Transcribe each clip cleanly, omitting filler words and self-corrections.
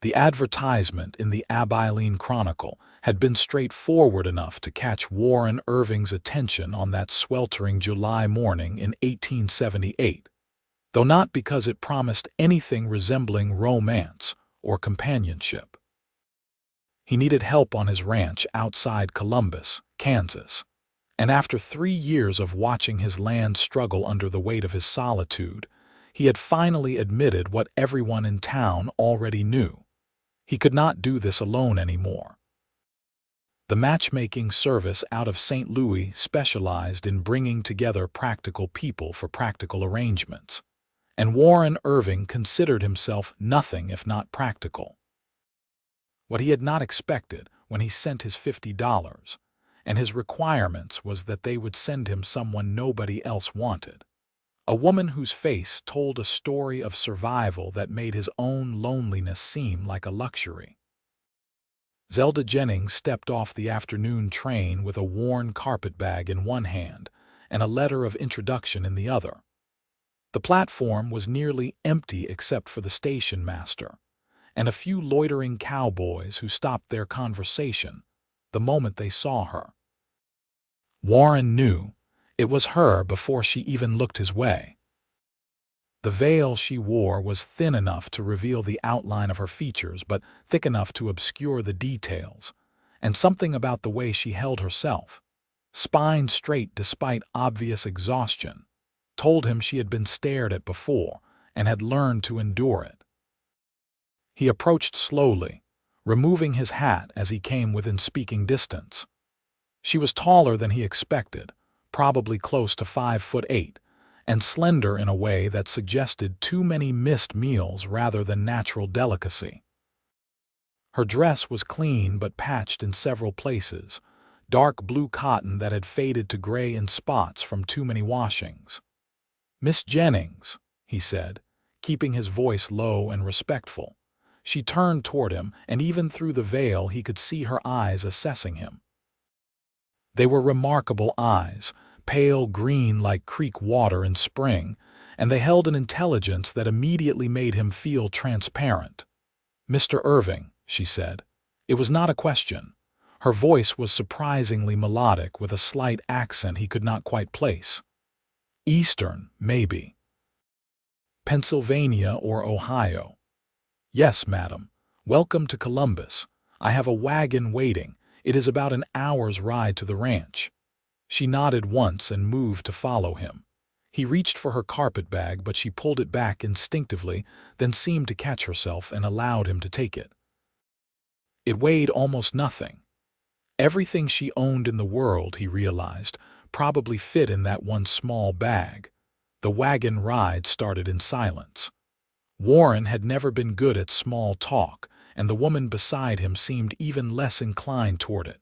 The advertisement in the Abilene Chronicle had been straightforward enough to catch Warren Irving's attention on that sweltering July morning in 1878, though not because it promised anything resembling romance or companionship. He needed help on his ranch outside Columbus, Kansas, and after 3 years of watching his land struggle under the weight of his solitude, he had finally admitted what everyone in town already knew. He could not do this alone anymore. The matchmaking service out of St. Louis specialized in bringing together practical people for practical arrangements, and Warren Irving considered himself nothing if not practical. What he had not expected when he sent his $50, and his requirements was that they would send him someone nobody else wanted. A woman whose face told a story of survival that made his own loneliness seem like a luxury. Zelda Jennings stepped off the afternoon train with a worn carpetbag in one hand and a letter of introduction in the other. The platform was nearly empty except for the station master and a few loitering cowboys who stopped their conversation the moment they saw her. Warren knew it was her before she even looked his way. The veil she wore was thin enough to reveal the outline of her features, but thick enough to obscure the details, and something about the way she held herself, spine straight despite obvious exhaustion, told him she had been stared at before and had learned to endure it. He approached slowly, removing his hat as he came within speaking distance. She was taller than he expected, probably close to 5'8", and slender in a way that suggested too many missed meals rather than natural delicacy. Her dress was clean but patched in several places, dark blue cotton that had faded to gray in spots from too many washings. "Miss Jennings," he said, keeping his voice low and respectful. She turned toward him, and even through the veil he could see her eyes assessing him. They were remarkable eyes, pale green like creek water in spring, and they held an intelligence that immediately made him feel transparent. "Mr. Irving," she said. It was not a question. Her voice was surprisingly melodic with a slight accent he could not quite place. "Eastern, maybe. Pennsylvania or Ohio." "Yes, madam. Welcome to Columbus. I have a wagon waiting. It is about an hour's ride to the ranch." She nodded once and moved to follow him. He reached for her carpetbag, but she pulled it back instinctively, then seemed to catch herself and allowed him to take it. It weighed almost nothing. Everything she owned in the world, he realized, probably fit in that one small bag. The wagon ride started in silence. Warren had never been good at small talk, and the woman beside him seemed even less inclined toward it.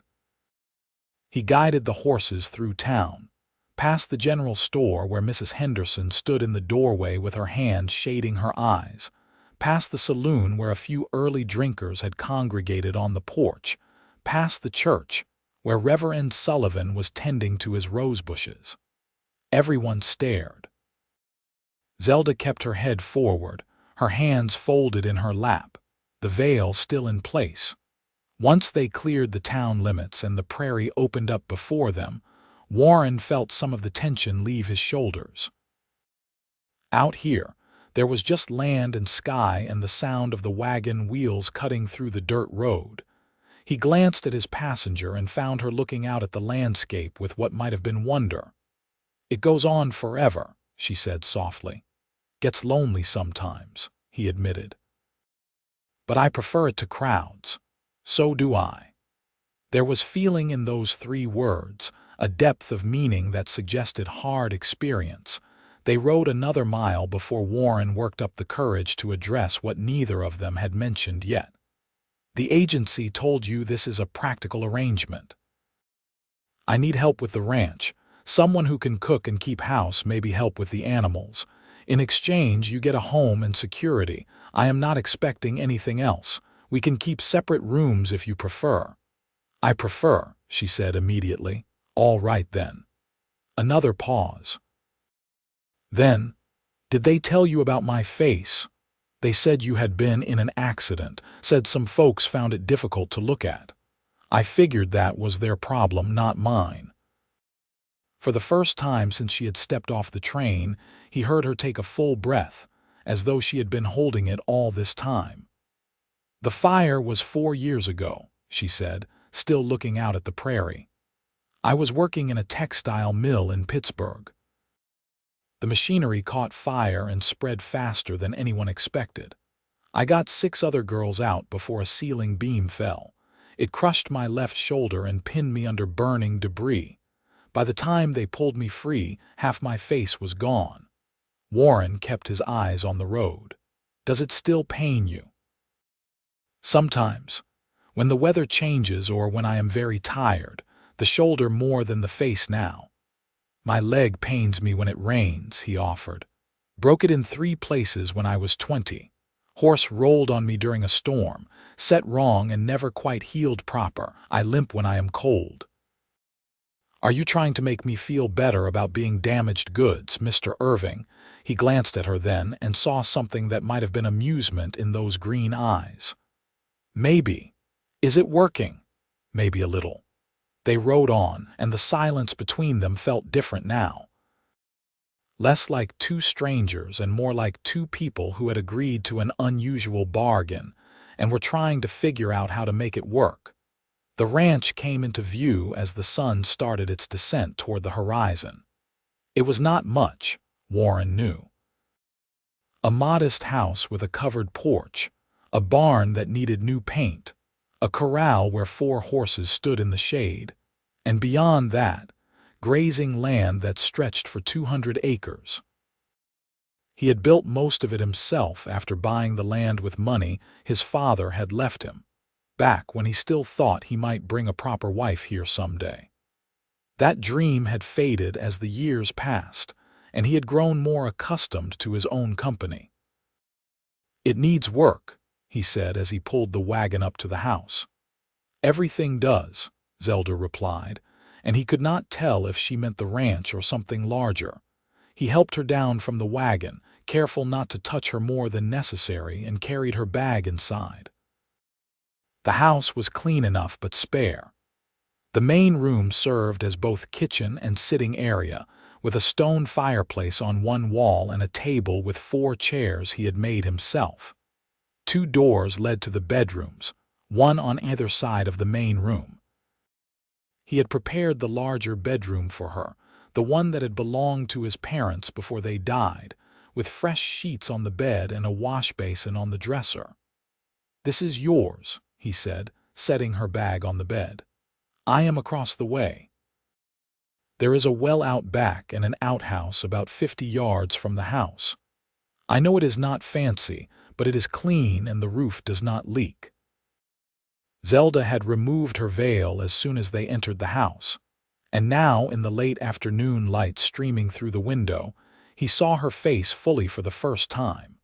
He guided the horses through town, past the general store where Mrs. Henderson stood in the doorway with her hand shading her eyes, past the saloon where a few early drinkers had congregated on the porch, past the church where Reverend Sullivan was tending to his rose bushes. Everyone stared. Zelda kept her head forward, her hands folded in her lap, the veil still in place. Once they cleared the town limits and the prairie opened up before them, Warren felt some of the tension leave his shoulders. Out here, there was just land and sky and the sound of the wagon wheels cutting through the dirt road. He glanced at his passenger and found her looking out at the landscape with what might have been wonder. "It goes on forever," she said softly. "Gets lonely sometimes," he admitted. "But I prefer it to crowds." "So do I." There was feeling in those 3 words, a depth of meaning that suggested hard experience. They rode another mile before Warren worked up the courage to address what neither of them had mentioned yet. "The agency told you this is a practical arrangement. I need help with the ranch. Someone who can cook and keep house, maybe help with the animals. In exchange, you get a home and security. I am not expecting anything else. We can keep separate rooms if you prefer." "I prefer," she said immediately. "All right then." Another pause. Then, "Did they tell you about my face?" They said you had been in an accident, said some folks found it difficult to look at. I figured that was their problem, not mine. For the first time since she had stepped off the train, he heard her take a full breath, as though she had been holding it all this time. The fire was 4 years ago, she said, still looking out at the prairie. I was working in a textile mill in Pittsburgh. The machinery caught fire and spread faster than anyone expected. I got 6 other girls out before a ceiling beam fell. It crushed my left shoulder and pinned me under burning debris. By the time they pulled me free, half my face was gone. Warren kept his eyes on the road. Does it still pain you? Sometimes. When the weather changes or when I am very tired, the shoulder more than the face now. My leg pains me when it rains, he offered. Broke it in 3 places when I was 20. Horse rolled on me during a storm, set wrong and never quite healed proper. I limp when I am cold. Are you trying to make me feel better about being damaged goods, Mr. Irving? He glanced at her then and saw something that might have been amusement in those green eyes. Maybe. Is it working? Maybe a little. They rode on, and the silence between them felt different now. Less like 2 strangers and more like 2 people who had agreed to an unusual bargain and were trying to figure out how to make it work. The ranch came into view as the sun started its descent toward the horizon. It was not much, Warren knew. A modest house with a covered porch, a barn that needed new paint, a corral where 4 horses stood in the shade, and beyond that, grazing land that stretched for 200 acres. He had built most of it himself after buying the land with money his father had left him, back when he still thought he might bring a proper wife here someday. That dream had faded as the years passed, and he had grown more accustomed to his own company. It needs work, he said as he pulled the wagon up to the house. Everything does, Zelda replied, and he could not tell if she meant the ranch or something larger. He helped her down from the wagon, careful not to touch her more than necessary, and carried her bag inside. The house was clean enough but spare. The main room served as both kitchen and sitting area, with a stone fireplace on one wall and a table with 4 chairs he had made himself. 2 doors led to the bedrooms, one on either side of the main room. He had prepared the larger bedroom for her, the one that had belonged to his parents before they died, with fresh sheets on the bed and a wash basin on the dresser. "This is yours," he said, setting her bag on the bed. "I am across the way. There is a well out back and an outhouse about 50 yards from the house. I know it is not fancy, but it is clean and the roof does not leak." Zelda had removed her veil as soon as they entered the house, and now in the late afternoon light streaming through the window, he saw her face fully for the first time.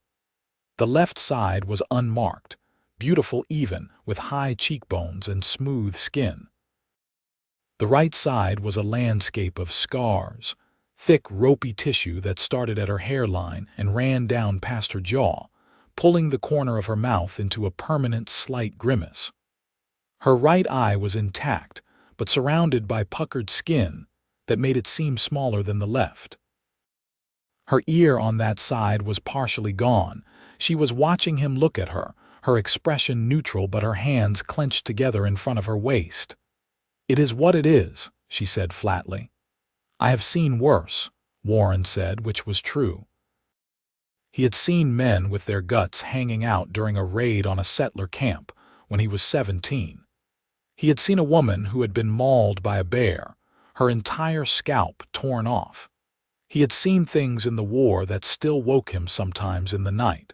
The left side was unmarked, beautiful even, with high cheekbones and smooth skin. The right side was a landscape of scars, thick ropey tissue that started at her hairline and ran down past her jaw, pulling the corner of her mouth into a permanent slight grimace. Her right eye was intact, but surrounded by puckered skin that made it seem smaller than the left. Her ear on that side was partially gone. She was watching him look at her, her expression neutral but her hands clenched together in front of her waist. "It is what it is," she said flatly. "I have seen worse," Warren said, which was true. He had seen men with their guts hanging out during a raid on a settler camp when he was 17. He had seen a woman who had been mauled by a bear, her entire scalp torn off. He had seen things in the war that still woke him sometimes in the night.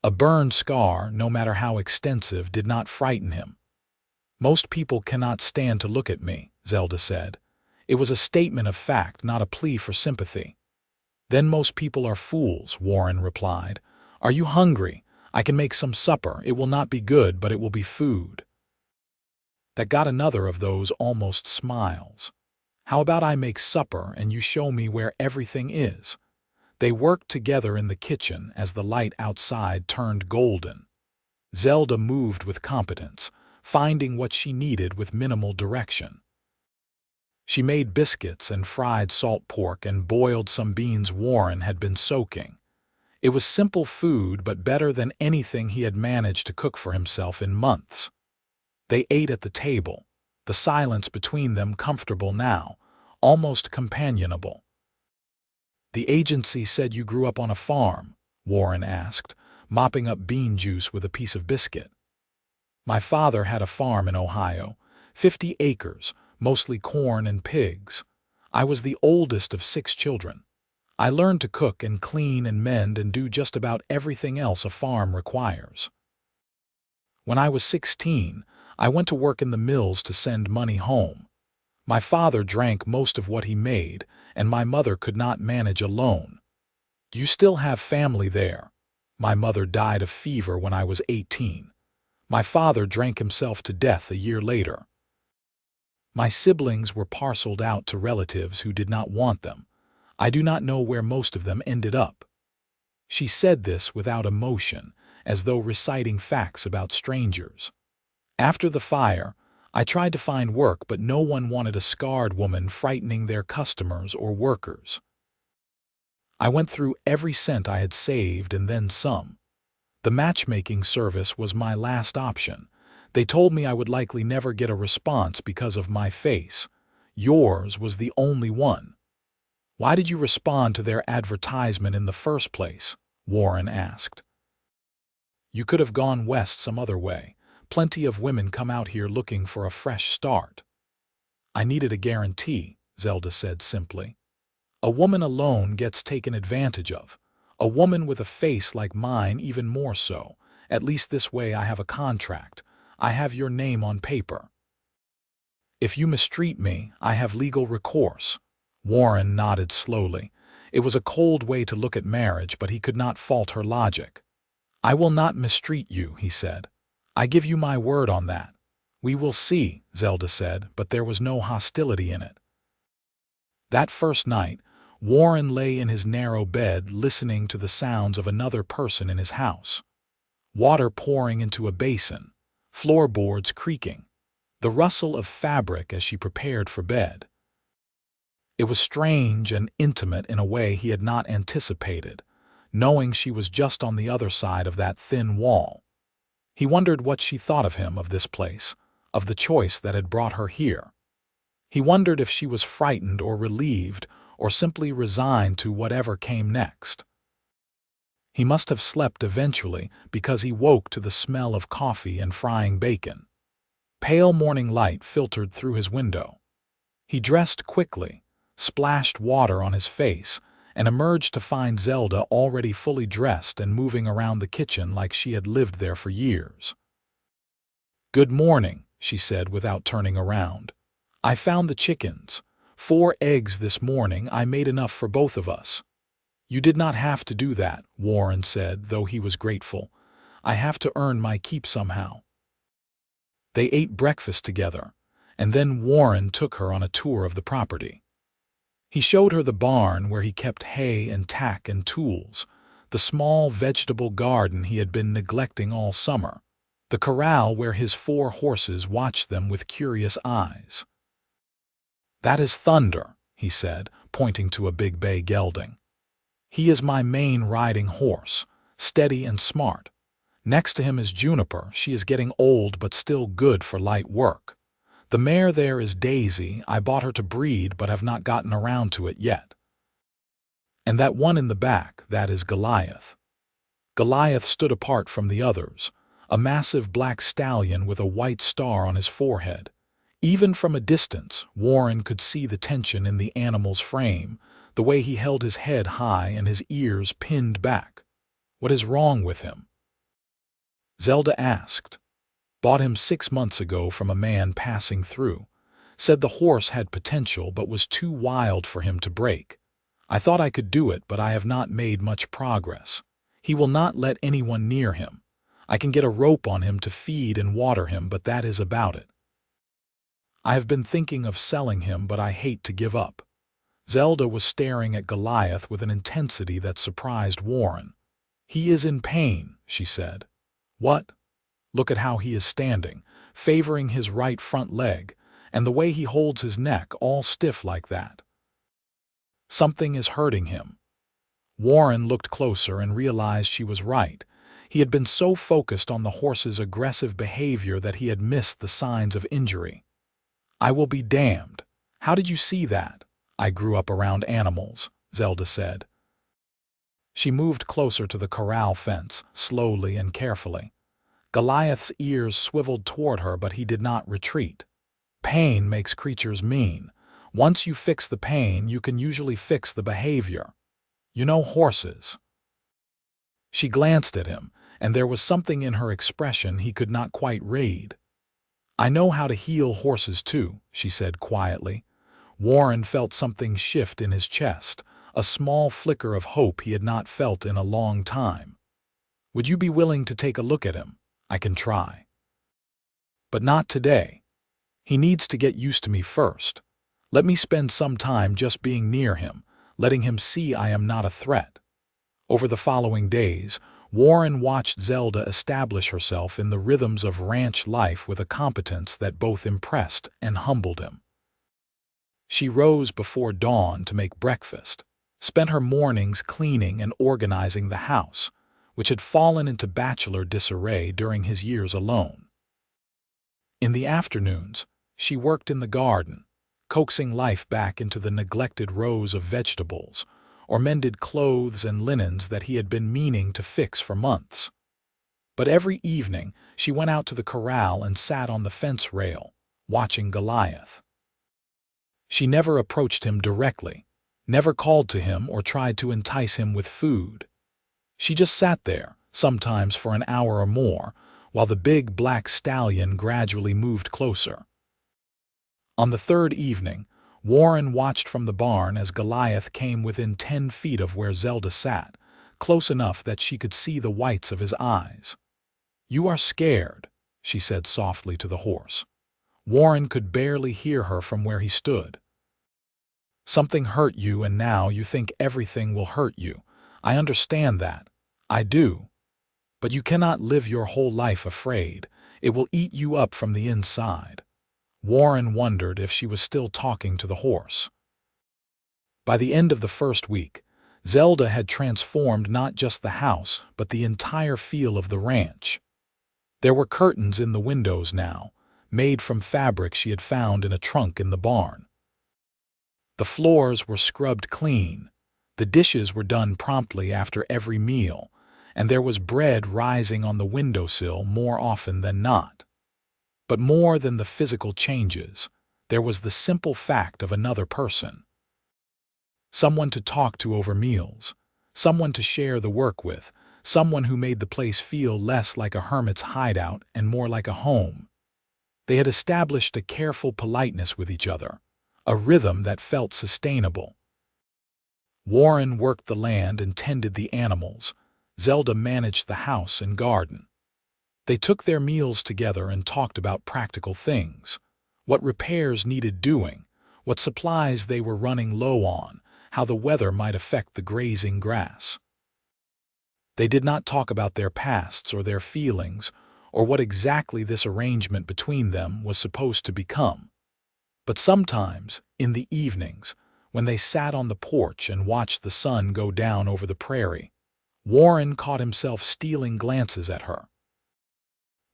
A burn scar, no matter how extensive, did not frighten him. "Most people cannot stand to look at me," Zelda said. It was a statement of fact, not a plea for sympathy. "Then most people are fools," Warren replied. "Are you hungry? I can make some supper. It will not be good, but it will be food." That got another of those almost smiles. "How about I make supper and you show me where everything is?" They worked together in the kitchen as the light outside turned golden. Zelda moved with competence, finding what she needed with minimal direction. She made biscuits and fried salt pork and boiled some beans Warren had been soaking. It was simple food, but better than anything he had managed to cook for himself in months. They ate at the table, the silence between them comfortable now, almost companionable. "The agency said you grew up on a farm," Warren asked, mopping up bean juice with a piece of biscuit. "My father had a farm in Ohio, 50 acres, mostly corn and pigs. I was the oldest of 6 children. I learned to cook and clean and mend and do just about everything else a farm requires. When I was 16, I went to work in the mills to send money home. My father drank most of what he made, and my mother could not manage alone. You still have family there. My mother died of fever when I was 18. My father drank himself to death a year later. My siblings were parceled out to relatives who did not want them. I do not know where most of them ended up." She said this without emotion, as though reciting facts about strangers. "After the fire, I tried to find work, but no one wanted a scarred woman frightening their customers or workers. I went through every cent I had saved and then some. The matchmaking service was my last option. They told me I would likely never get a response because of my face. Yours was the only one." "Why did you respond to their advertisement in the first place?" Warren asked. "You could have gone west some other way. Plenty of women come out here looking for a fresh start." "I needed a guarantee," Zelda said simply. "A woman alone gets taken advantage of. A woman with a face like mine even more so. At least this way I have a contract. I have your name on paper. If you mistreat me, I have legal recourse." Warren nodded slowly. It was a cold way to look at marriage, but he could not fault her logic. "I will not mistreat you," he said. "I give you my word on that." "We will see," Zelda said, but there was no hostility in it. That first night, Warren lay in his narrow bed listening to the sounds of another person in his house. Water pouring into a basin, floorboards creaking, the rustle of fabric as she prepared for bed. It was strange and intimate in a way he had not anticipated, knowing she was just on the other side of that thin wall. He wondered what she thought of him, of this place, of the choice that had brought her here. He wondered if she was frightened or relieved or simply resigned to whatever came next. He must have slept eventually because he woke to the smell of coffee and frying bacon. Pale morning light filtered through his window. He dressed quickly, splashed water on his face, and emerged to find Zelda already fully dressed and moving around the kitchen like she had lived there for years. "Good morning," she said without turning around. "I found the chickens. 4 eggs this morning. I made enough for both of us." "You did not have to do that," Warren said, though he was grateful. "I have to earn my keep somehow." They ate breakfast together, and then Warren took her on a tour of the property. He showed her the barn where he kept hay and tack and tools, the small vegetable garden he had been neglecting all summer, the corral where his 4 horses watched them with curious eyes. "That is Thunder," he said, pointing to a big bay gelding. "He is my main riding horse, steady and smart. Next to him is Juniper. She is getting old but still good for light work. The mare there is Daisy. I bought her to breed but have not gotten around to it yet. And that one in the back, that is Goliath." Goliath stood apart from the others, a massive black stallion with a white star on his forehead. Even from a distance, Warren could see the tension in the animal's frame, the way he held his head high and his ears pinned back. "What is wrong with him?" Zelda asked. "Bought him 6 months ago from a man passing through. Said the horse had potential but was too wild for him to break. I thought I could do it, but I have not made much progress. He will not let anyone near him. I can get a rope on him to feed and water him, but that is about it. I have been thinking of selling him, but I hate to give up." Zelda was staring at Goliath with an intensity that surprised Warren. "He is in pain," she said. "What? Look at how he is standing, favoring his right front leg, and the way he holds his neck all stiff like that. Something is hurting him." Warren looked closer and realized she was right. He had been so focused on the horse's aggressive behavior that he had missed the signs of injury. "I will be damned. How did you see that?" "I grew up around animals," Zelda said. She moved closer to the corral fence, slowly and carefully. Goliath's ears swiveled toward her, but he did not retreat. "Pain makes creatures mean. Once you fix the pain, you can usually fix the behavior. You know horses." She glanced at him, and there was something in her expression he could not quite read. "I know how to heal horses too," she said quietly. Warren felt something shift in his chest, a small flicker of hope he had not felt in a long time. "Would you be willing to take a look at him? I can try. But not today. He needs to get used to me first. Let me spend some time just being near him, letting him see I am not a threat." Over the following days, Warren watched Zelda establish herself in the rhythms of ranch life with a competence that both impressed and humbled him. She rose before dawn to make breakfast, spent her mornings cleaning and organizing the house, which had fallen into bachelor disarray during his years alone. In the afternoons, she worked in the garden, coaxing life back into the neglected rows of vegetables, or mended clothes and linens that he had been meaning to fix for months. But every evening, she went out to the corral and sat on the fence rail, watching Goliath. She never approached him directly, never called to him or tried to entice him with food. She just sat there, sometimes for an hour or more, while the big black stallion gradually moved closer. On the third evening, Warren watched from the barn as Goliath came within 10 feet of where Zelda sat, close enough that she could see the whites of his eyes. "You are scared," she said softly to the horse. Warren could barely hear her from where he stood. "Something hurt you and now you think everything will hurt you. I understand that. I do. But you cannot live your whole life afraid. It will eat you up from the inside." Warren wondered if she was still talking to the horse. By the end of the first week, Zelda had transformed not just the house, but the entire feel of the ranch. There were curtains in the windows now, made from fabric she had found in a trunk in the barn. The floors were scrubbed clean, the dishes were done promptly after every meal, and there was bread rising on the windowsill more often than not. But more than the physical changes, there was the simple fact of another person. Someone to talk to over meals, someone to share the work with, someone who made the place feel less like a hermit's hideout and more like a home. They had established a careful politeness with each other, a rhythm that felt sustainable. Warren worked the land and tended the animals. Zelda managed the house and garden. They took their meals together and talked about practical things, what repairs needed doing, what supplies they were running low on, how the weather might affect the grazing grass. They did not talk about their pasts or their feelings, or what exactly this arrangement between them was supposed to become. But sometimes, in the evenings, when they sat on the porch and watched the sun go down over the prairie, Warren caught himself stealing glances at her.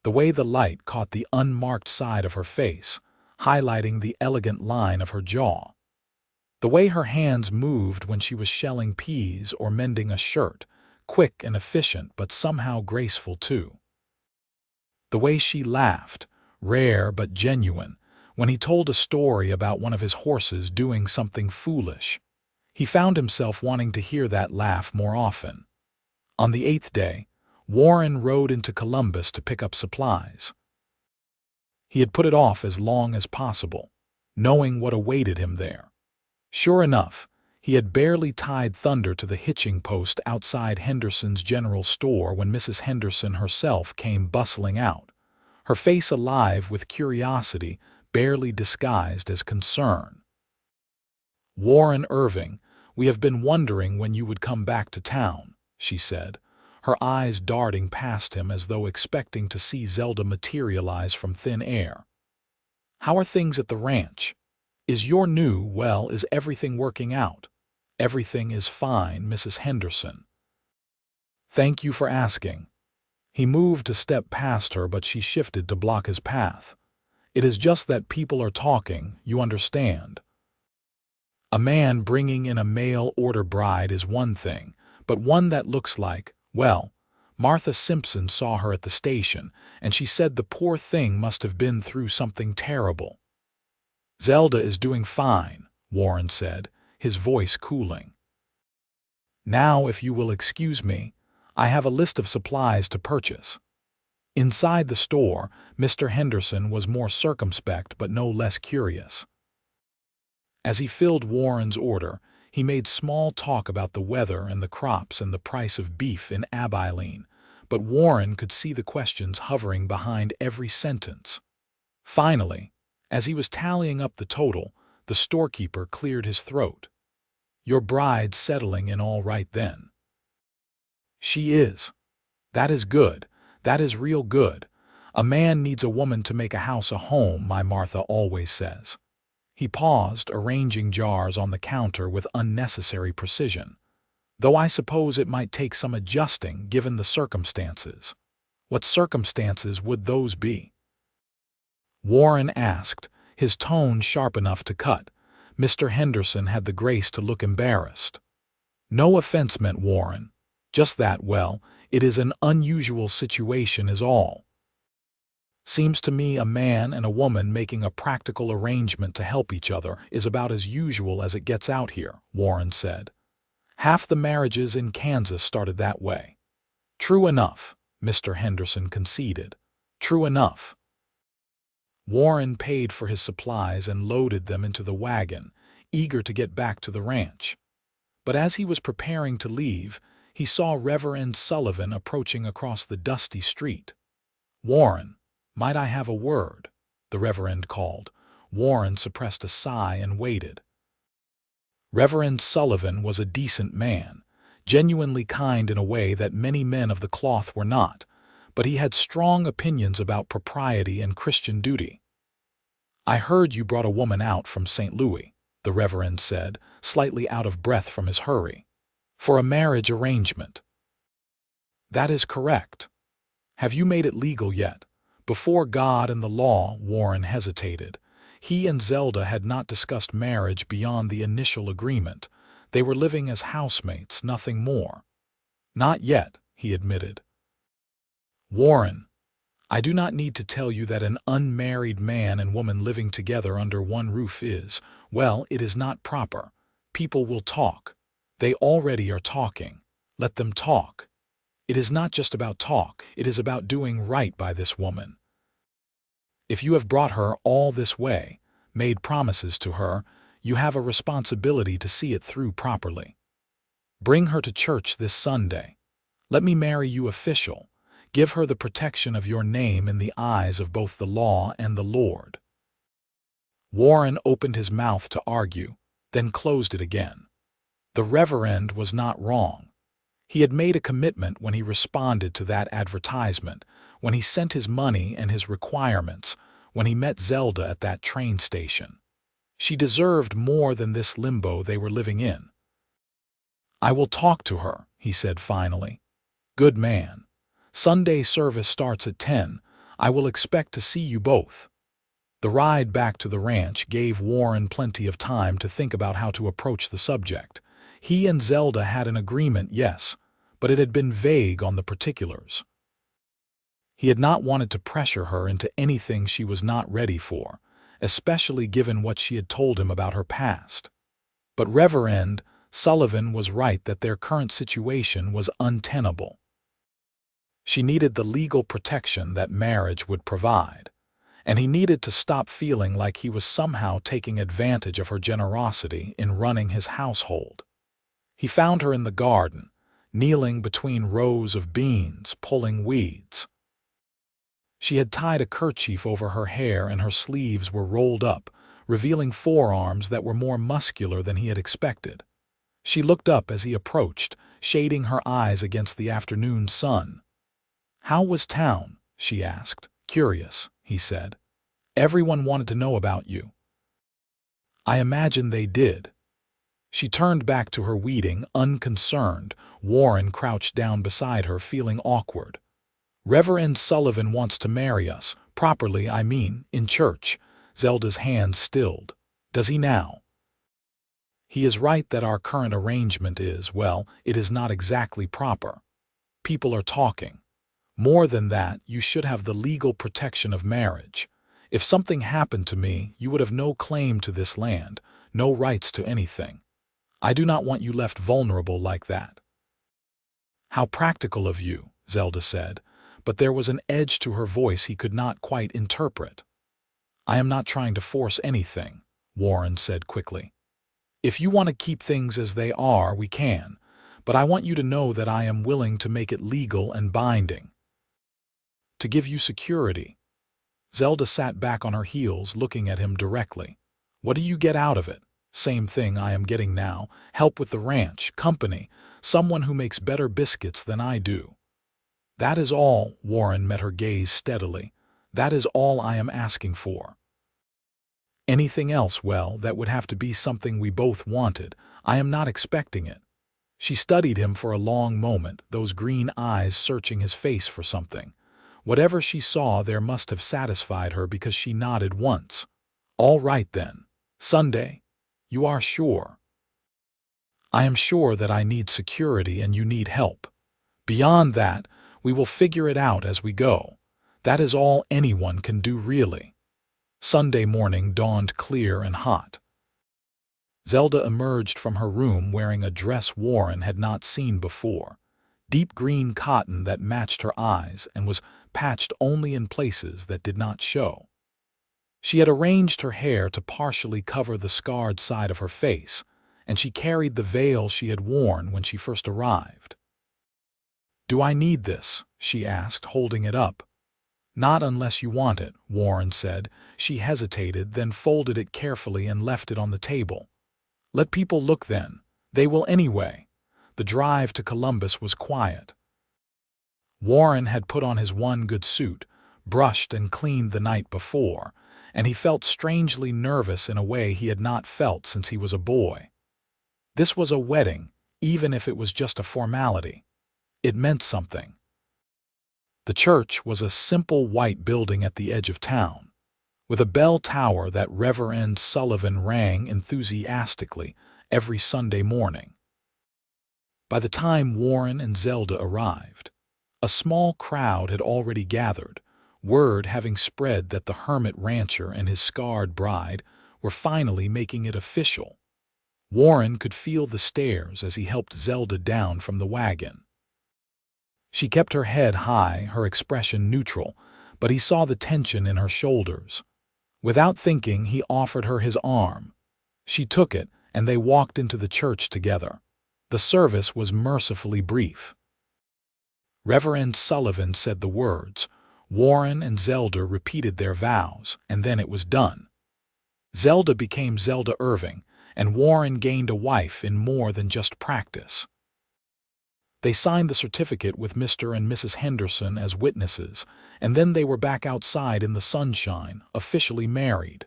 The way the light caught the unmarked side of her face, highlighting the elegant line of her jaw. The way her hands moved when she was shelling peas or mending a shirt, quick and efficient but somehow graceful too. The way she laughed, rare but genuine, when he told a story about one of his horses doing something foolish. He found himself wanting to hear that laugh more often. On the 8th day, Warren rode into Columbus to pick up supplies. He had put it off as long as possible, knowing what awaited him there. Sure enough, he had barely tied Thunder to the hitching post outside Henderson's general store when Mrs. Henderson herself came bustling out, her face alive with curiosity barely disguised as concern. "Warren Irving, we have been wondering when you would come back to town," she said, her eyes darting past him as though expecting to see Zelda materialize from thin air. "How are things at the ranch? Is everything working out?" "Everything is fine, Mrs. Henderson." "Thank you for asking." He moved to step past her, but she shifted to block his path. "It is just that people are talking, you understand. A man bringing in a mail-order bride is one thing, but one that looks like, Martha Simpson saw her at the station, and she said the poor thing must have been through something terrible." "Zelda is doing fine," Warren said, his voice cooling. "Now, if you will excuse me, I have a list of supplies to purchase." Inside the store, Mr. Henderson was more circumspect but no less curious. As he filled Warren's order, he made small talk about the weather and the crops and the price of beef in Abilene, but Warren could see the questions hovering behind every sentence. Finally, as he was tallying up the total, the storekeeper cleared his throat. "Your bride's settling in all right then?" "She is." "That is good. That is real good. A man needs a woman to make a house a home, my Martha always says." He paused, arranging jars on the counter with unnecessary precision. "Though I suppose it might take some adjusting given the circumstances." "What circumstances would those be?" Warren asked, his tone sharp enough to cut. Mr. Henderson had the grace to look embarrassed. "No offense meant, Warren. Just that, it is an unusual situation is all. Seems to me a man and a woman making a practical arrangement to help each other is about as usual as it gets out here," Warren said. "Half the marriages in Kansas started that way." "True enough," Mr. Henderson conceded. "True enough." Warren paid for his supplies and loaded them into the wagon, eager to get back to the ranch. But as he was preparing to leave, he saw Reverend Sullivan approaching across the dusty street. "Warren, might I have a word?" the Reverend called. Warren suppressed a sigh and waited. Reverend Sullivan was a decent man, genuinely kind in a way that many men of the cloth were not, but he had strong opinions about propriety and Christian duty. "I heard you brought a woman out from St. Louis," the Reverend said, slightly out of breath from his hurry. "For a marriage arrangement." "That is correct." "Have you made it legal yet?" Before God and the law, Warren hesitated. He and Zelda had not discussed marriage beyond the initial agreement. They were living as housemates, nothing more. "Not yet," he admitted. "Warren, I do not need to tell you that an unmarried man and woman living together under one roof is, it is not proper. People will talk. They already are talking. Let them talk. It is not just about talk, it is about doing right by this woman. If you have brought her all this way, made promises to her, you have a responsibility to see it through properly. Bring her to church this Sunday. Let me marry you official. Give her the protection of your name in the eyes of both the law and the Lord." Warren opened his mouth to argue, then closed it again. The Reverend was not wrong. He had made a commitment when he responded to that advertisement, when he sent his money and his requirements, when he met Zelda at that train station. She deserved more than this limbo they were living in. "I will talk to her," he said finally. "Good man. Sunday service starts at 10. I will expect to see you both." The ride back to the ranch gave Warren plenty of time to think about how to approach the subject. He and Zelda had an agreement, yes, but it had been vague on the particulars. He had not wanted to pressure her into anything she was not ready for, especially given what she had told him about her past. But Reverend Sullivan was right that their current situation was untenable. She needed the legal protection that marriage would provide, and he needed to stop feeling like he was somehow taking advantage of her generosity in running his household. He found her in the garden, kneeling between rows of beans, pulling weeds. She had tied a kerchief over her hair and her sleeves were rolled up, revealing forearms that were more muscular than he had expected. She looked up as he approached, shading her eyes against the afternoon sun. "How was town?" she asked. "Curious," he said. "Everyone wanted to know about you." "I imagine they did." She turned back to her weeding, unconcerned. Warren crouched down beside her, feeling awkward. "Reverend Sullivan wants to marry us. Properly, I mean, in church." Zelda's hand stilled. "Does he now?" "He is right that our current arrangement is, well, it is not exactly proper. People are talking. More than that, you should have the legal protection of marriage. If something happened to me, you would have no claim to this land, no rights to anything. I do not want you left vulnerable like that." "How practical of you," Zelda said, but there was an edge to her voice he could not quite interpret. "I am not trying to force anything," Warren said quickly. "If you want to keep things as they are, we can, but I want you to know that I am willing to make it legal and binding. To give you security." Zelda sat back on her heels, looking at him directly. "What do you get out of it?" "Same thing I am getting now. Help with the ranch, company, someone who makes better biscuits than I do." "That is all," Warren met her gaze steadily. "That is all I am asking for." "Anything else, well, that would have to be something we both wanted. I am not expecting it." She studied him for a long moment, those green eyes searching his face for something. Whatever she saw there must have satisfied her, because she nodded once. "All right then. Sunday? You are sure?" "I am sure that I need security and you need help. Beyond that, we will figure it out as we go. That is all anyone can do, really." Sunday morning dawned clear and hot. Zelda emerged from her room wearing a dress Warren had not seen before, deep green cotton that matched her eyes and was patched only in places that did not show. She had arranged her hair to partially cover the scarred side of her face, and she carried the veil she had worn when she first arrived. "Do I need this?" she asked, holding it up. "Not unless you want it," Warren said. She hesitated, then folded it carefully and left it on the table. "Let people look then. They will anyway." The drive to Columbus was quiet. Warren had put on his one good suit, brushed and cleaned the night before, and he felt strangely nervous in a way he had not felt since he was a boy. This was a wedding, even if it was just a formality. It meant something. The church was a simple white building at the edge of town, with a bell tower that Reverend Sullivan rang enthusiastically every Sunday morning. By the time Warren and Zelda arrived, a small crowd had already gathered, word having spread that the hermit rancher and his scarred bride were finally making it official. Warren could feel the stares as he helped Zelda down from the wagon. She kept her head high, her expression neutral, but he saw the tension in her shoulders. Without thinking, he offered her his arm. She took it, and they walked into the church together. The service was mercifully brief. Reverend Sullivan said the words. Warren and Zelda repeated their vows, and then it was done. Zelda became Zelda Irving, and Warren gained a wife in more than just practice. They signed the certificate with Mr. and Mrs. Henderson as witnesses, and then they were back outside in the sunshine, officially married.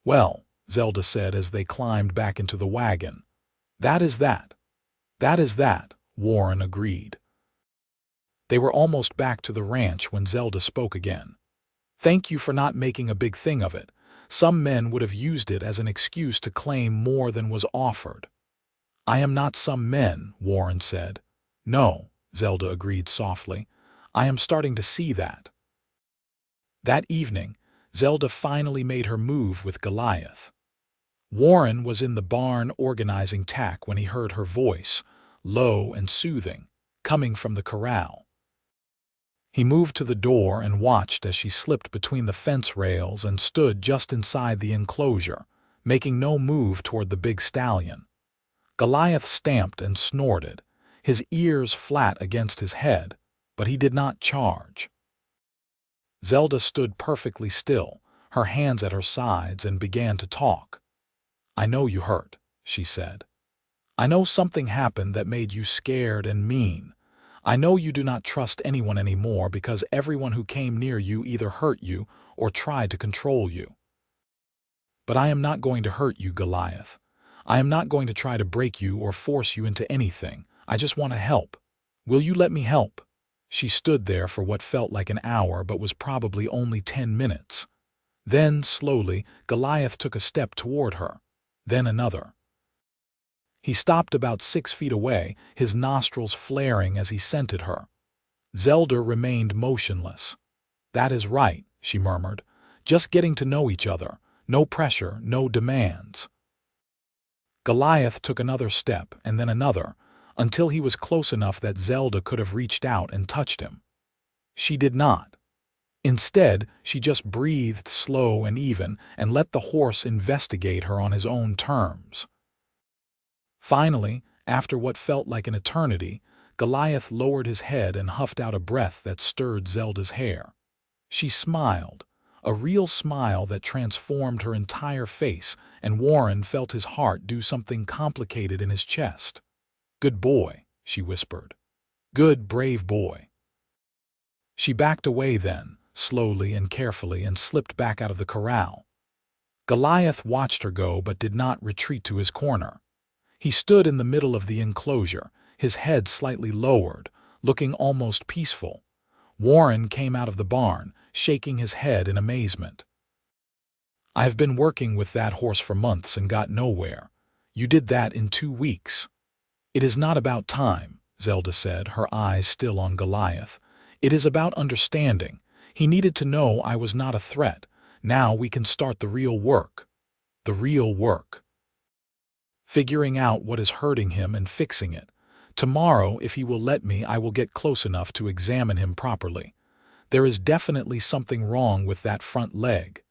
"Well," Zelda said as they climbed back into the wagon. "That is that. That is that," Warren agreed. They were almost back to the ranch when Zelda spoke again. "Thank you for not making a big thing of it. Some men would have used it as an excuse to claim more than was offered." "I am not some men," Warren said. "No," Zelda agreed softly. "I am starting to see that." That evening, Zelda finally made her move with Goliath. Warren was in the barn organizing tack when he heard her voice, low and soothing, coming from the corral. He moved to the door and watched as she slipped between the fence rails and stood just inside the enclosure, making no move toward the big stallion. Goliath stamped and snorted, his ears flat against his head, but he did not charge. Zelda stood perfectly still, her hands at her sides, and began to talk. "I know you hurt," she said. "I know something happened that made you scared and mean. I know you do not trust anyone anymore because everyone who came near you either hurt you or tried to control you. But I am not going to hurt you, Goliath. I am not going to try to break you or force you into anything. I just want to help. Will you let me help?" She stood there for what felt like an hour but was probably only 10 minutes. Then, slowly, Goliath took a step toward her. Then another. He stopped about 6 feet away, his nostrils flaring as he scented her. Zelda remained motionless. "That is right," she murmured. "Just getting to know each other. No pressure, no demands." Goliath took another step, and then another, until he was close enough that Zelda could have reached out and touched him. She did not. Instead, she just breathed slow and even and let the horse investigate her on his own terms. Finally, after what felt like an eternity, Goliath lowered his head and huffed out a breath that stirred Zelda's hair. She smiled, a real smile that transformed her entire face, and Warren felt his heart do something complicated in his chest. "Good boy," she whispered. "Good, brave boy." She backed away then, slowly and carefully, and slipped back out of the corral. Goliath watched her go but did not retreat to his corner. He stood in the middle of the enclosure, his head slightly lowered, looking almost peaceful. Warren came out of the barn, shaking his head in amazement. "I have been working with that horse for months and got nowhere. You did that in 2 weeks." "It is not about time," Zelda said, her eyes still on Goliath. "It is about understanding. He needed to know I was not a threat. Now we can start the real work." "The real work." "Figuring out what is hurting him and fixing it. Tomorrow, if he will let me, I will get close enough to examine him properly. There is definitely something wrong with that front leg."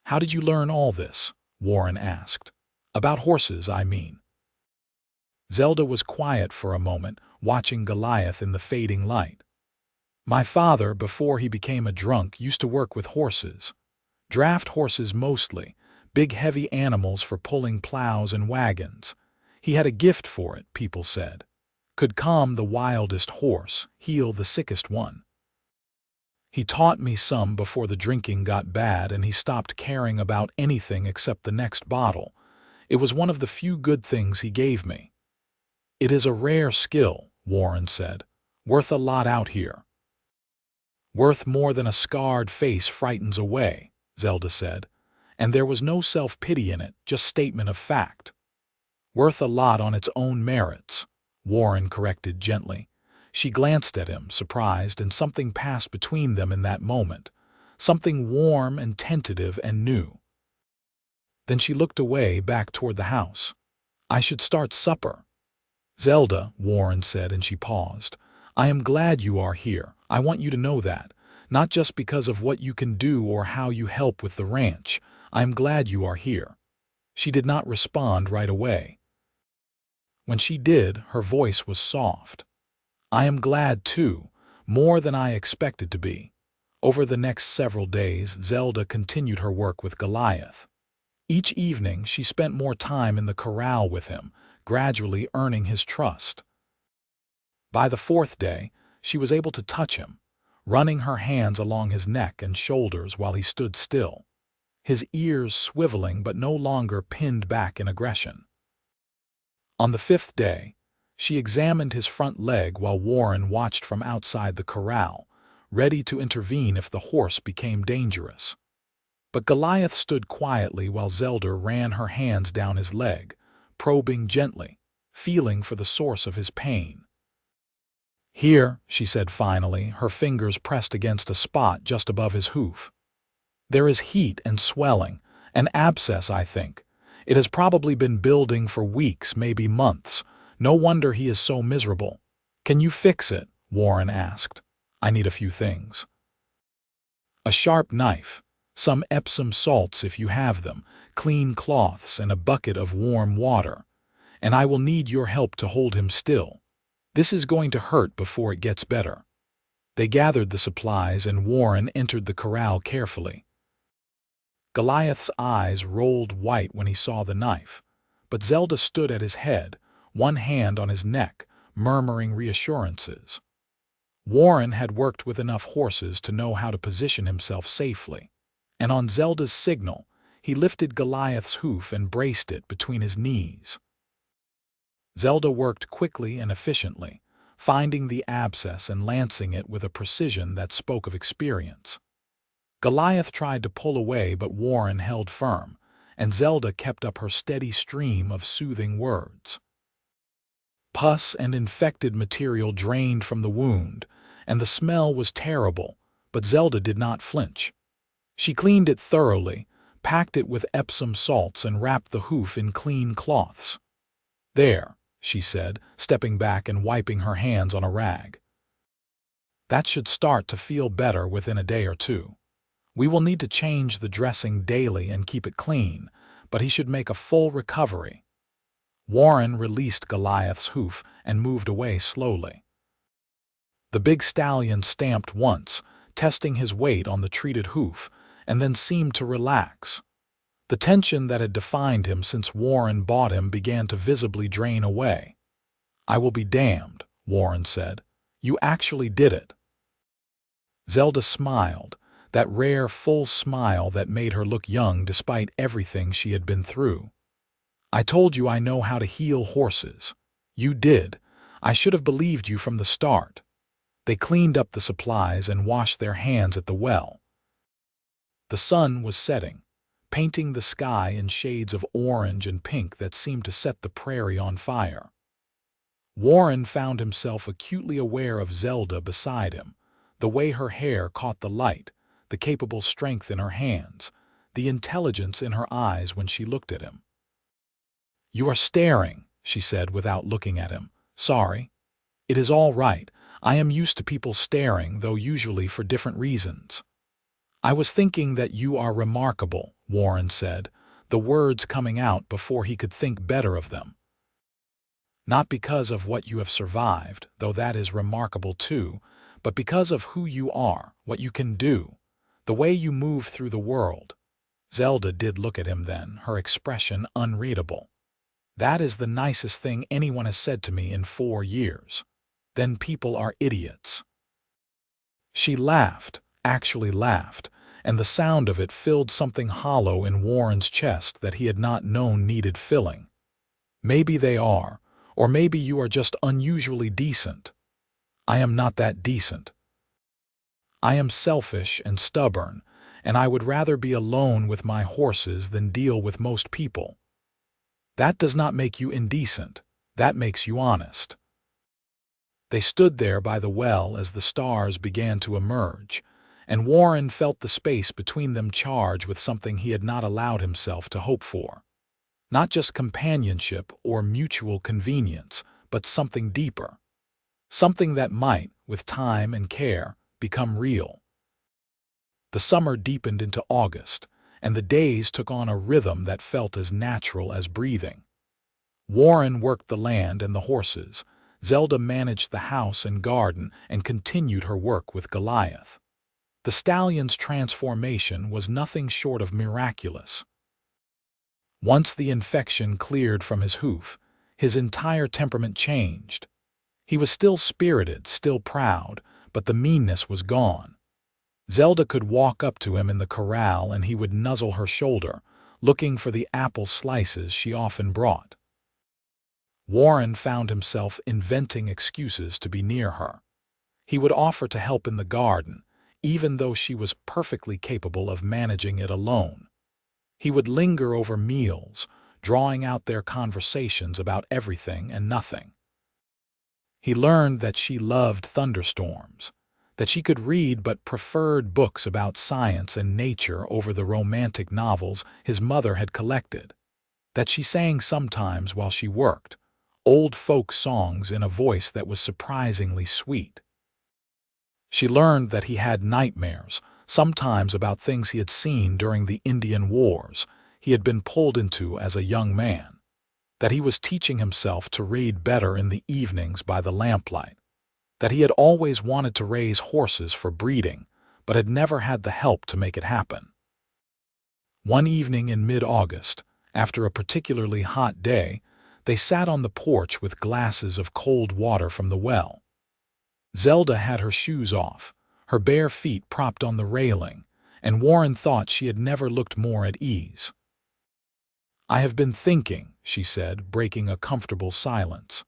"How did you learn all this?" Warren asked. "About horses, I mean." Zelda was quiet for a moment, watching Goliath in the fading light. "My father, before he became a drunk, used to work with horses. Draft horses mostly, big heavy animals for pulling plows and wagons. He had a gift for it, people said. Could calm the wildest horse, heal the sickest one. He taught me some before the drinking got bad and he stopped caring about anything except the next bottle. It was one of the few good things he gave me." "It is a rare skill," Warren said. "Worth a lot out here." "Worth more than a scarred face frightens away," Zelda said. And there was no self-pity in it, just statement of fact. "Worth a lot on its own merits," Warren corrected gently. She glanced at him, surprised, and something passed between them in that moment. Something warm and tentative and new. Then she looked away, back toward the house. "I should start supper." "Zelda," Warren said, and she paused. "I am glad you are here. I want you to know that. Not just because of what you can do or how you help with the ranch. I am glad you are here." She did not respond right away. When she did, her voice was soft. "I am glad too, more than I expected to be." Over the next several days, Zelda continued her work with Goliath. Each evening, she spent more time in the corral with him, gradually earning his trust. By the 4th day, she was able to touch him, running her hands along his neck and shoulders while he stood still, his ears swiveling but no longer pinned back in aggression. On the 5th day, she examined his front leg while Warren watched from outside the corral, ready to intervene if the horse became dangerous. But Goliath stood quietly while Zelda ran her hands down his leg, probing gently, feeling for the source of his pain. "Here," she said finally, her fingers pressed against a spot just above his hoof. "There is heat and swelling, an abscess, I think. It has probably been building for weeks, maybe months. No wonder he is so miserable." "Can you fix it?" Warren asked. "I need a few things. A sharp knife, some Epsom salts if you have them, clean cloths, and a bucket of warm water. And I will need your help to hold him still. This is going to hurt before it gets better." They gathered the supplies and Warren entered the corral carefully. Goliath's eyes rolled white when he saw the knife, but Zelda stood at his head, one hand on his neck, murmuring reassurances. Warren had worked with enough horses to know how to position himself safely, and on Zelda's signal, he lifted Goliath's hoof and braced it between his knees. Zelda worked quickly and efficiently, finding the abscess and lancing it with a precision that spoke of experience. Goliath tried to pull away, but Warren held firm, and Zelda kept up her steady stream of soothing words. Pus and infected material drained from the wound, and the smell was terrible, but Zelda did not flinch. She cleaned it thoroughly, packed it with Epsom salts, and wrapped the hoof in clean cloths. "There," she said, stepping back and wiping her hands on a rag. "That should start to feel better within a day or two. We will need to change the dressing daily and keep it clean, but he should make a full recovery." Warren released Goliath's hoof and moved away slowly. The big stallion stamped once, testing his weight on the treated hoof, and then seemed to relax. The tension that had defined him since Warren bought him began to visibly drain away. "I will be damned," Warren said. "You actually did it." Zelda smiled, that rare, full smile that made her look young despite everything she had been through. "I told you I know how to heal horses. You did. I should have believed you from the start." They cleaned up the supplies and washed their hands at the well. The sun was setting, painting the sky in shades of orange and pink that seemed to set the prairie on fire. Warren found himself acutely aware of Zelda beside him, the way her hair caught the light, the capable strength in her hands, the intelligence in her eyes when she looked at him. "You are staring," she said without looking at him. "Sorry. It is all right. I am used to people staring, though usually for different reasons." "I was thinking that you are remarkable," Warren said, the words coming out before he could think better of them. "Not because of what you have survived, though that is remarkable too, but because of who you are, what you can do, the way you move through the world." Zelda did look at him then, her expression unreadable. "That is the nicest thing anyone has said to me in 4 years. Then people are idiots." She laughed, actually laughed, and the sound of it filled something hollow in Warren's chest that he had not known needed filling. "Maybe they are, or maybe you are just unusually decent. I am not that decent. I am selfish and stubborn, and I would rather be alone with my horses than deal with most people. That does not make you indecent. That makes you honest." They stood there by the well as the stars began to emerge, and Warren felt the space between them charge with something he had not allowed himself to hope for. Not just companionship or mutual convenience, but something deeper. Something that might, with time and care, become real. The summer deepened into August, and the days took on a rhythm that felt as natural as breathing. Warren worked the land and the horses. Zelda managed the house and garden and continued her work with Goliath. The stallion's transformation was nothing short of miraculous. Once the infection cleared from his hoof, his entire temperament changed. He was still spirited, still proud, but the meanness was gone. Zelda could walk up to him in the corral and he would nuzzle her shoulder, looking for the apple slices she often brought. Warren found himself inventing excuses to be near her. He would offer to help in the garden, even though she was perfectly capable of managing it alone. He would linger over meals, drawing out their conversations about everything and nothing. He learned that she loved thunderstorms, that she could read but preferred books about science and nature over the romantic novels his mother had collected, that she sang sometimes while she worked, old folk songs in a voice that was surprisingly sweet. She learned that he had nightmares, sometimes about things he had seen during the Indian Wars he had been pulled into as a young man, that he was teaching himself to read better in the evenings by the lamplight, that he had always wanted to raise horses for breeding, but had never had the help to make it happen. One evening in mid-August, after a particularly hot day, they sat on the porch with glasses of cold water from the well. Zelda had her shoes off, her bare feet propped on the railing, and Warren thought she had never looked more at ease. "I have been thinking," she said, breaking a comfortable silence,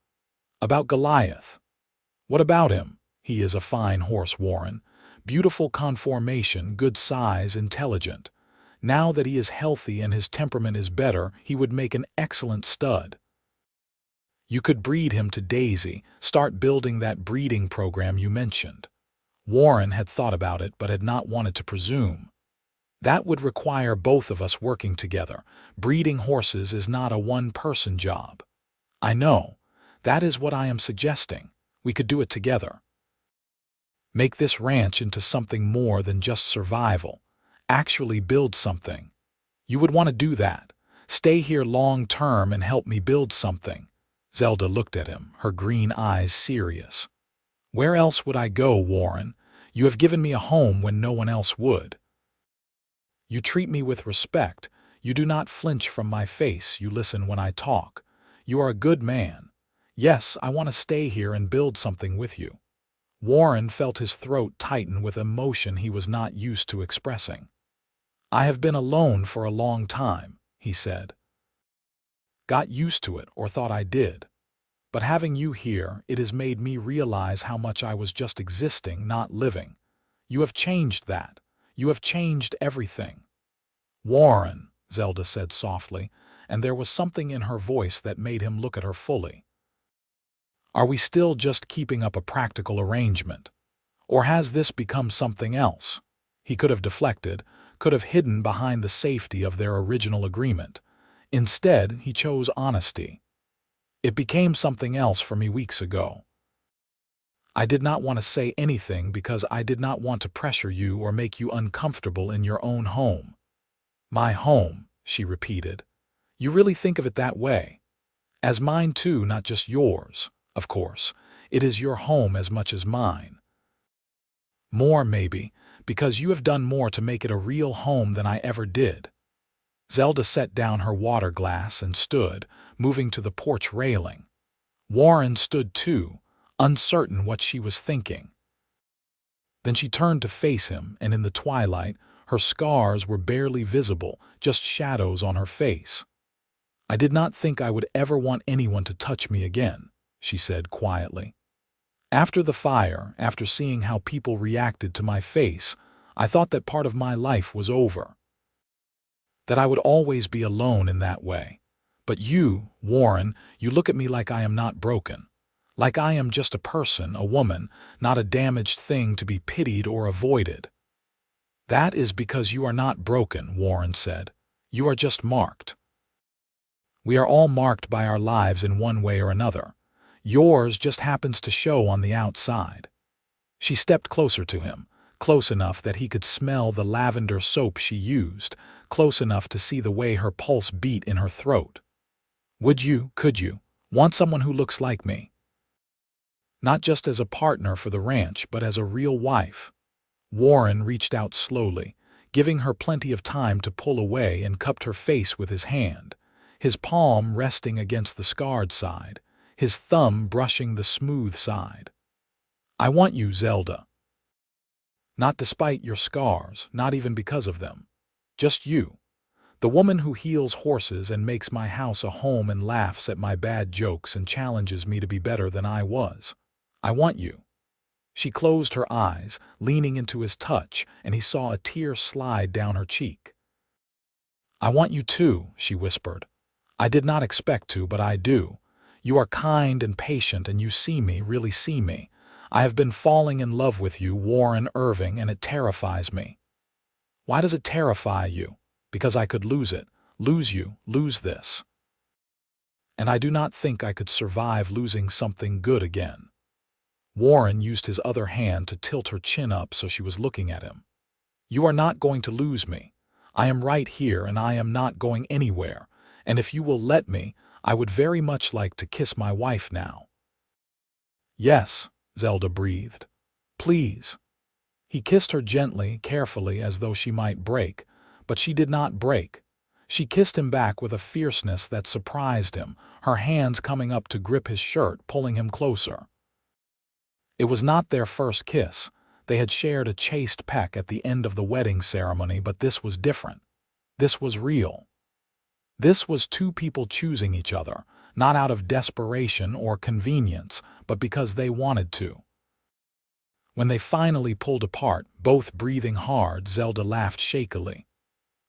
"about Goliath. What about him? He is a fine horse, Warren. Beautiful conformation, good size, intelligent. Now that he is healthy and his temperament is better, he would make an excellent stud. You could breed him to Daisy, start building that breeding program you mentioned." Warren had thought about it but had not wanted to presume. "That would require both of us working together. Breeding horses is not a one-person job." "I know. That is what I am suggesting. We could do it together. Make this ranch into something more than just survival. Actually build something. You would want to do that. Stay here long-term and help me build something." Zelda looked at him, her green eyes serious. "Where else would I go, Warren? You have given me a home when no one else would. You treat me with respect. You do not flinch from my face. You listen when I talk. You are a good man. Yes, I want to stay here and build something with you." Warren felt his throat tighten with emotion he was not used to expressing. "I have been alone for a long time," he said. "Got used to it, or thought I did. But having you here, it has made me realize how much I was just existing, not living. You have changed that. You have changed everything." "Warren," Zelda said softly, and there was something in her voice that made him look at her fully. "Are we still just keeping up a practical arrangement? Or has this become something else?" He could have deflected, could have hidden behind the safety of their original agreement. Instead, he chose honesty. "It became something else for me weeks ago. I did not want to say anything because I did not want to pressure you or make you uncomfortable in your own home." "My home," she repeated. "You really think of it that way? As mine too, not just yours. Of course, it is your home as much as mine. More, maybe, because you have done more to make it a real home than I ever did." Zelda set down her water glass and stood, moving to the porch railing. Warren stood too, uncertain what she was thinking. Then she turned to face him, and in the twilight, her scars were barely visible, just shadows on her face. "I did not think I would ever want anyone to touch me again," she said quietly. "After the fire, after seeing how people reacted to my face, I thought that part of my life was over. That I would always be alone in that way. But you, Warren, you look at me like I am not broken. Like I am just a person, a woman, not a damaged thing to be pitied or avoided." "That is because you are not broken," Warren said. "You are just marked. We are all marked by our lives in one way or another. Yours just happens to show on the outside." She stepped closer to him, close enough that he could smell the lavender soap she used, close enough to see the way her pulse beat in her throat. Could you, want someone who looks like me? Not just as a partner for the ranch, but as a real wife?" Warren reached out slowly, giving her plenty of time to pull away, and cupped her face with his hand, his palm resting against the scarred side, his thumb brushing the smooth side. "I want you, Zelda. Not despite your scars, not even because of them. Just you. The woman who heals horses and makes my house a home and laughs at my bad jokes and challenges me to be better than I was. I want you." She closed her eyes, leaning into his touch, and he saw a tear slide down her cheek. "I want you too," she whispered. "I did not expect to, but I do. You are kind and patient, and you see me, really see me. I have been falling in love with you, Warren Irving, and it terrifies me." "Why does it terrify you?" "Because I could lose it, lose you, lose this. And I do not think I could survive losing something good again." Warren used his other hand to tilt her chin up so she was looking at him. "You are not going to lose me. I am right here and I am not going anywhere, and if you will let me, I would very much like to kiss my wife now." "Yes," Zelda breathed. "Please." He kissed her gently, carefully, as though she might break, but she did not break. She kissed him back with a fierceness that surprised him, her hands coming up to grip his shirt, pulling him closer. It was not their first kiss. They had shared a chaste peck at the end of the wedding ceremony, but this was different. This was real. This was two people choosing each other, not out of desperation or convenience, but because they wanted to. When they finally pulled apart, both breathing hard, Zelda laughed shakily.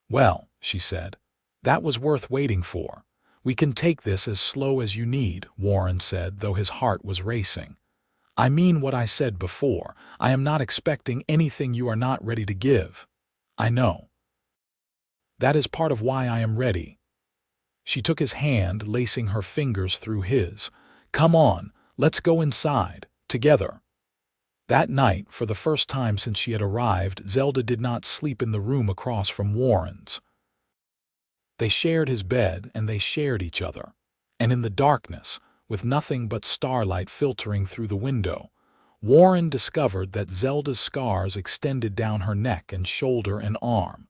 "Well," she said, "that was worth waiting for. We can take this as slow as you need," Warren said, though his heart was racing. "I mean what I said before. I am not expecting anything you are not ready to give. I know. That is part of why I am ready." She took his hand, lacing her fingers through his. "Come on, let's go inside, together." That night, for the first time since she had arrived, Zelda did not sleep in the room across from Warren's. They shared his bed, and they shared each other. And in the darkness, with nothing but starlight filtering through the window, Warren discovered that Zelda's scars extended down her neck and shoulder and arm,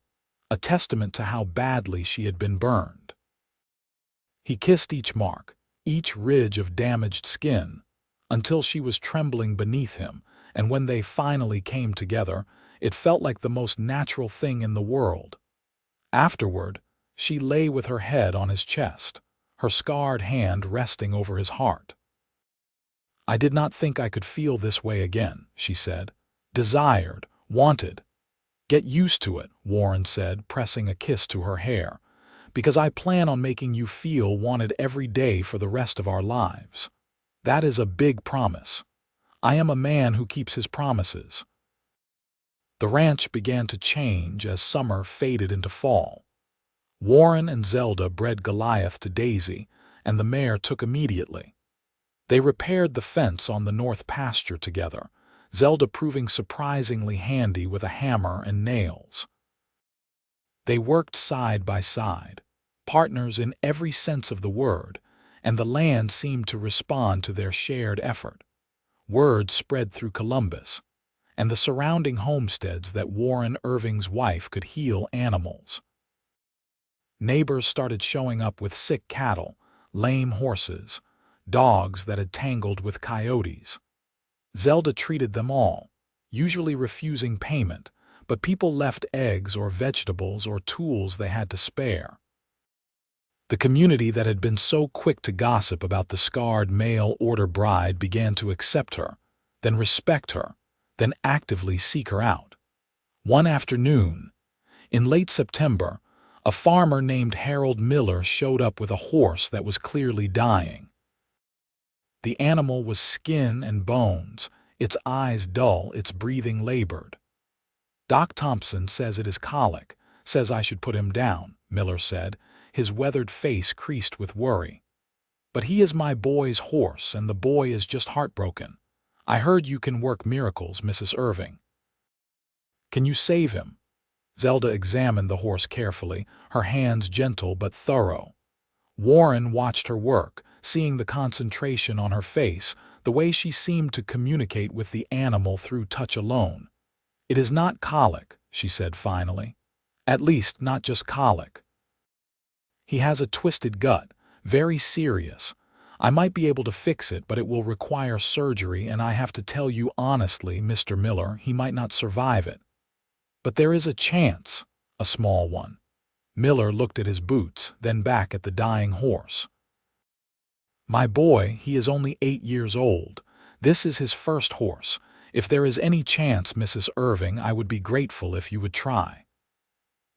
a testament to how badly she had been burned. He kissed each mark, each ridge of damaged skin, until she was trembling beneath him, and when they finally came together, it felt like the most natural thing in the world. Afterward, she lay with her head on his chest, her scarred hand resting over his heart. "I did not think I could feel this way again," she said. "Desired, wanted." "Get used to it," Warren said, pressing a kiss to her hair, "because I plan on making you feel wanted every day for the rest of our lives. That is a big promise. I am a man who keeps his promises." The ranch began to change as summer faded into fall. Warren and Zelda bred Goliath to Daisy, and the mare took immediately. They repaired the fence on the north pasture together, Zelda proving surprisingly handy with a hammer and nails. They worked side by side, partners in every sense of the word, and the land seemed to respond to their shared effort. Word spread through Columbus and the surrounding homesteads that Warren Irving's wife could heal animals. Neighbors started showing up with sick cattle, lame horses, dogs that had tangled with coyotes. Zelda treated them all, usually refusing payment, but people left eggs or vegetables or tools they had to spare. The community that had been so quick to gossip about the scarred mail-order bride began to accept her, then respect her, then actively seek her out. One afternoon, in late September, a farmer named Harold Miller showed up with a horse that was clearly dying. The animal was skin and bones, its eyes dull, its breathing labored. "Doc Thompson says it is colic, says I should put him down," Miller said, his weathered face creased with worry. "But he is my boy's horse, and the boy is just heartbroken. I heard you can work miracles, Mrs. Irving. Can you save him?" Zelda examined the horse carefully, her hands gentle but thorough. Warren watched her work, seeing the concentration on her face, the way she seemed to communicate with the animal through touch alone. "It is not colic," she said finally. "At least, not just colic. He has a twisted gut, very serious. I might be able to fix it, but it will require surgery, and I have to tell you honestly, Mr. Miller, he might not survive it. But there is a chance, a small one." Miller looked at his boots, then back at the dying horse. "My boy, he is only 8 years old. This is his first horse. If there is any chance, Mrs. Irving, I would be grateful if you would try."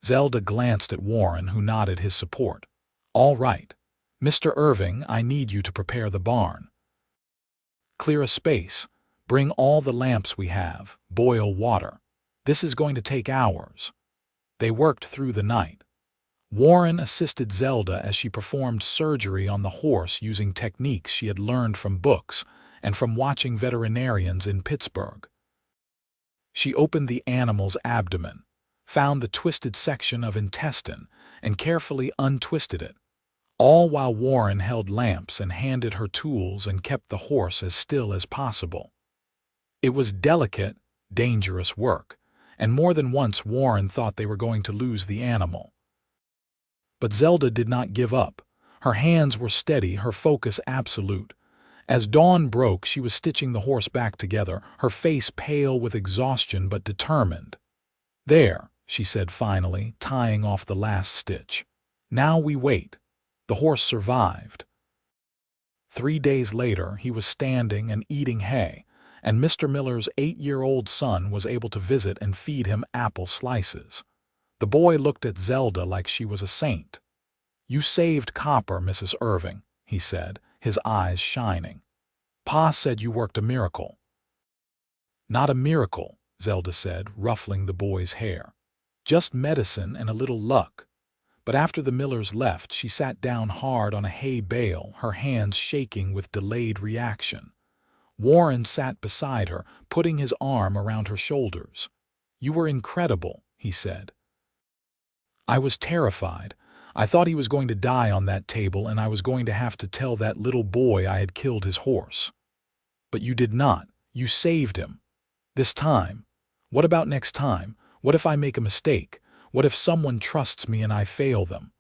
Zelda glanced at Warren, who nodded his support. "All right. Mr. Irving, I need you to prepare the barn. Clear a space. Bring all the lamps we have. Boil water. This is going to take hours." They worked through the night. Warren assisted Zelda as she performed surgery on the horse using techniques she had learned from books and from watching veterinarians in Pittsburgh. She opened the animal's abdomen, found the twisted section of intestine, and carefully untwisted it, all while Warren held lamps and handed her tools and kept the horse as still as possible. It was delicate, dangerous work, and more than once Warren thought they were going to lose the animal. But Zelda did not give up. Her hands were steady, her focus absolute. As dawn broke, she was stitching the horse back together, her face pale with exhaustion but determined. "There," she said finally, tying off the last stitch. "Now we wait." The horse survived. 3 days later, he was standing and eating hay, and Mr. Miller's 8-year-old son was able to visit and feed him apple slices. The boy looked at Zelda like she was a saint. "You saved Copper, Mrs. Irving," he said, his eyes shining. "Pa said you worked a miracle." "Not a miracle," Zelda said, ruffling the boy's hair. "Just medicine and a little luck." But after the Millers left, she sat down hard on a hay bale, her hands shaking with delayed reaction. Warren sat beside her, putting his arm around her shoulders. "You were incredible," he said. "I was terrified. I thought he was going to die on that table, and I was going to have to tell that little boy I had killed his horse. But you did not. You saved him. This time. What about next time? What if I make a mistake? What if someone trusts me and I fail them?"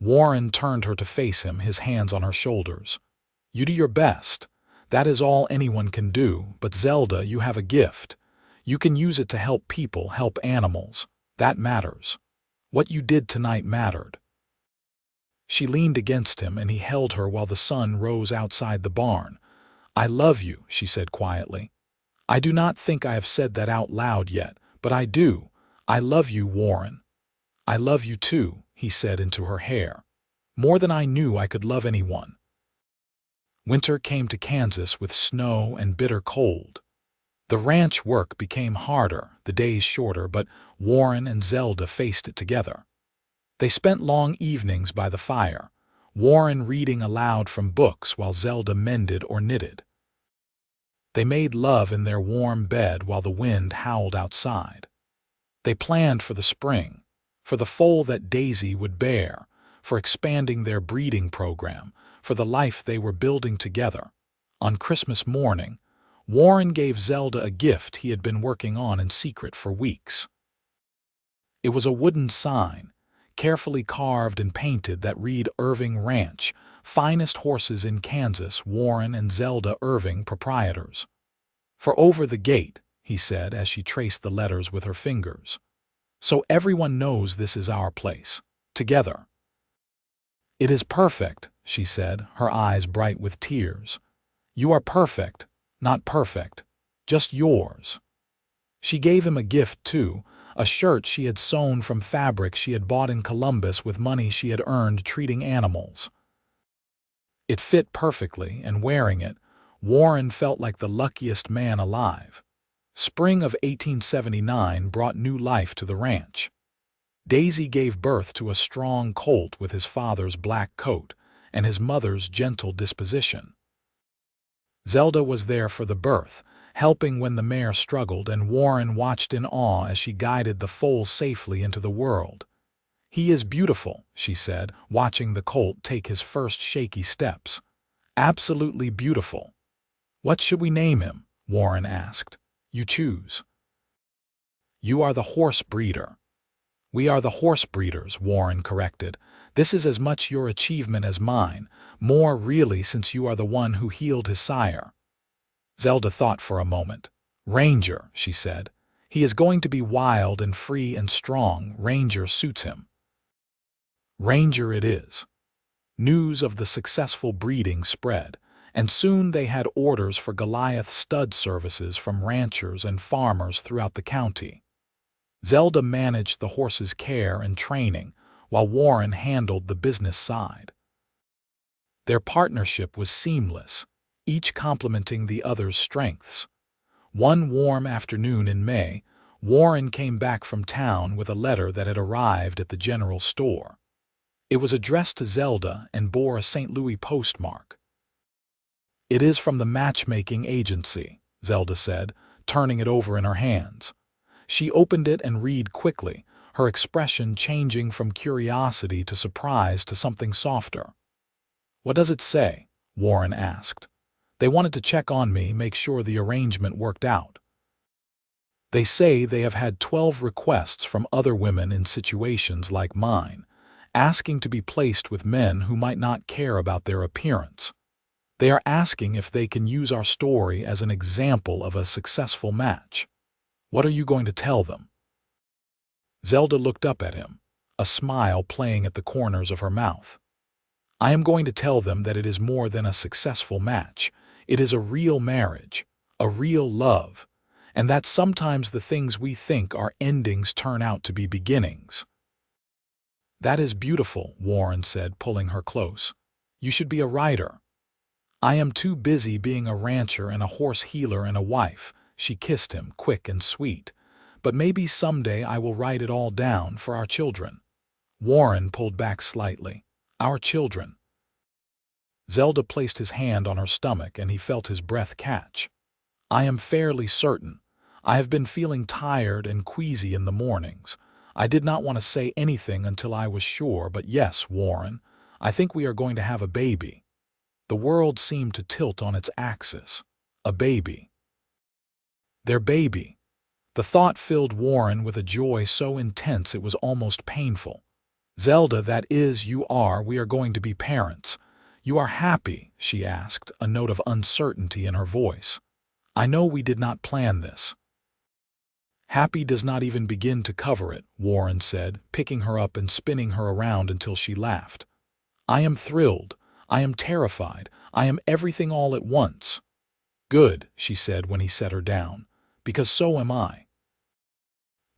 Warren turned her to face him, his hands on her shoulders. "You do your best. That is all anyone can do, but Zelda, you have a gift. You can use it to help people, help animals. That matters. What you did tonight mattered." She leaned against him, and he held her while the sun rose outside the barn. "I love you," she said quietly. "I do not think I have said that out loud yet, but I do. I love you, Warren." "I love you too," he said into her hair. "More than I knew I could love anyone." Winter came to Kansas with snow and bitter cold. The ranch work became harder, the days shorter, but Warren and Zelda faced it together. They spent long evenings by the fire, Warren reading aloud from books while Zelda mended or knitted. They made love in their warm bed while the wind howled outside. They planned for the spring, for the foal that Daisy would bear, for expanding their breeding program, for the life they were building together. On Christmas morning, Warren gave Zelda a gift he had been working on in secret for weeks. It was a wooden sign, carefully carved and painted, that read "Irving Ranch, finest horses in Kansas, Warren and Zelda Irving, proprietors." "For over the gate," he said as she traced the letters with her fingers. "So everyone knows this is our place, together." "It is perfect," she said, her eyes bright with tears. "You are perfect, not perfect, just yours." She gave him a gift, too, a shirt she had sewn from fabric she had bought in Columbus with money she had earned treating animals. It fit perfectly, and wearing it, Warren felt like the luckiest man alive. Spring of 1879 brought new life to the ranch. Daisy gave birth to a strong colt with his father's black coat and his mother's gentle disposition. Zelda was there for the birth, helping when the mare struggled, and Warren watched in awe as she guided the foal safely into the world. "He is beautiful," she said, watching the colt take his first shaky steps. "Absolutely beautiful." "What should we name him?" Warren asked. "You choose." "You are the horse breeder." "We are the horse breeders," Warren corrected. "This is as much your achievement as mine, more really, since you are the one who healed his sire." Zelda thought for a moment. "Ranger," she said. "He is going to be wild and free and strong. Ranger suits him." Ranger it is. News of the successful breeding spread, and soon they had orders for Goliath stud services from ranchers and farmers throughout the county. Zelda managed the horse's care and training, while Warren handled the business side. Their partnership was seamless, each complementing the other's strengths. One warm afternoon in May, Warren came back from town with a letter that had arrived at the general store. It was addressed to Zelda and bore a St. Louis postmark. "It is from the matchmaking agency," Zelda said, turning it over in her hands. She opened it and read quickly, her expression changing from curiosity to surprise to something softer. "What does it say?" Warren asked. "They wanted to check on me, make sure the arrangement worked out." They say they have had 12 requests from other women in situations like mine, asking to be placed with men who might not care about their appearance. They are asking if they can use our story as an example of a successful match. What are you going to tell them?" Zelda looked up at him, a smile playing at the corners of her mouth. "I am going to tell them that it is more than a successful match. It is a real marriage, a real love, and that sometimes the things we think are endings turn out to be beginnings." "That is beautiful," Warren said, pulling her close. "You should be a writer." "I am too busy being a rancher and a horse healer and a wife." She kissed him, quick and sweet. "But maybe someday I will write it all down for our children." Warren pulled back slightly. "Our children." Zelda placed his hand on her stomach and he felt his breath catch. "I am fairly certain. I have been feeling tired and queasy in the mornings. I did not want to say anything until I was sure, but yes, Warren, I think we are going to have a baby." The world seemed to tilt on its axis. A baby. Their baby. The thought filled Warren with a joy so intense it was almost painful. "Zelda, that is, we are going to be parents. You are happy?" she asked, a note of uncertainty in her voice. "I know we did not plan this." "Happy does not even begin to cover it," Warren said, picking her up and spinning her around until she laughed. "I am thrilled. I am terrified. I am everything all at once." "Good," she said when he set her down, "because so am I."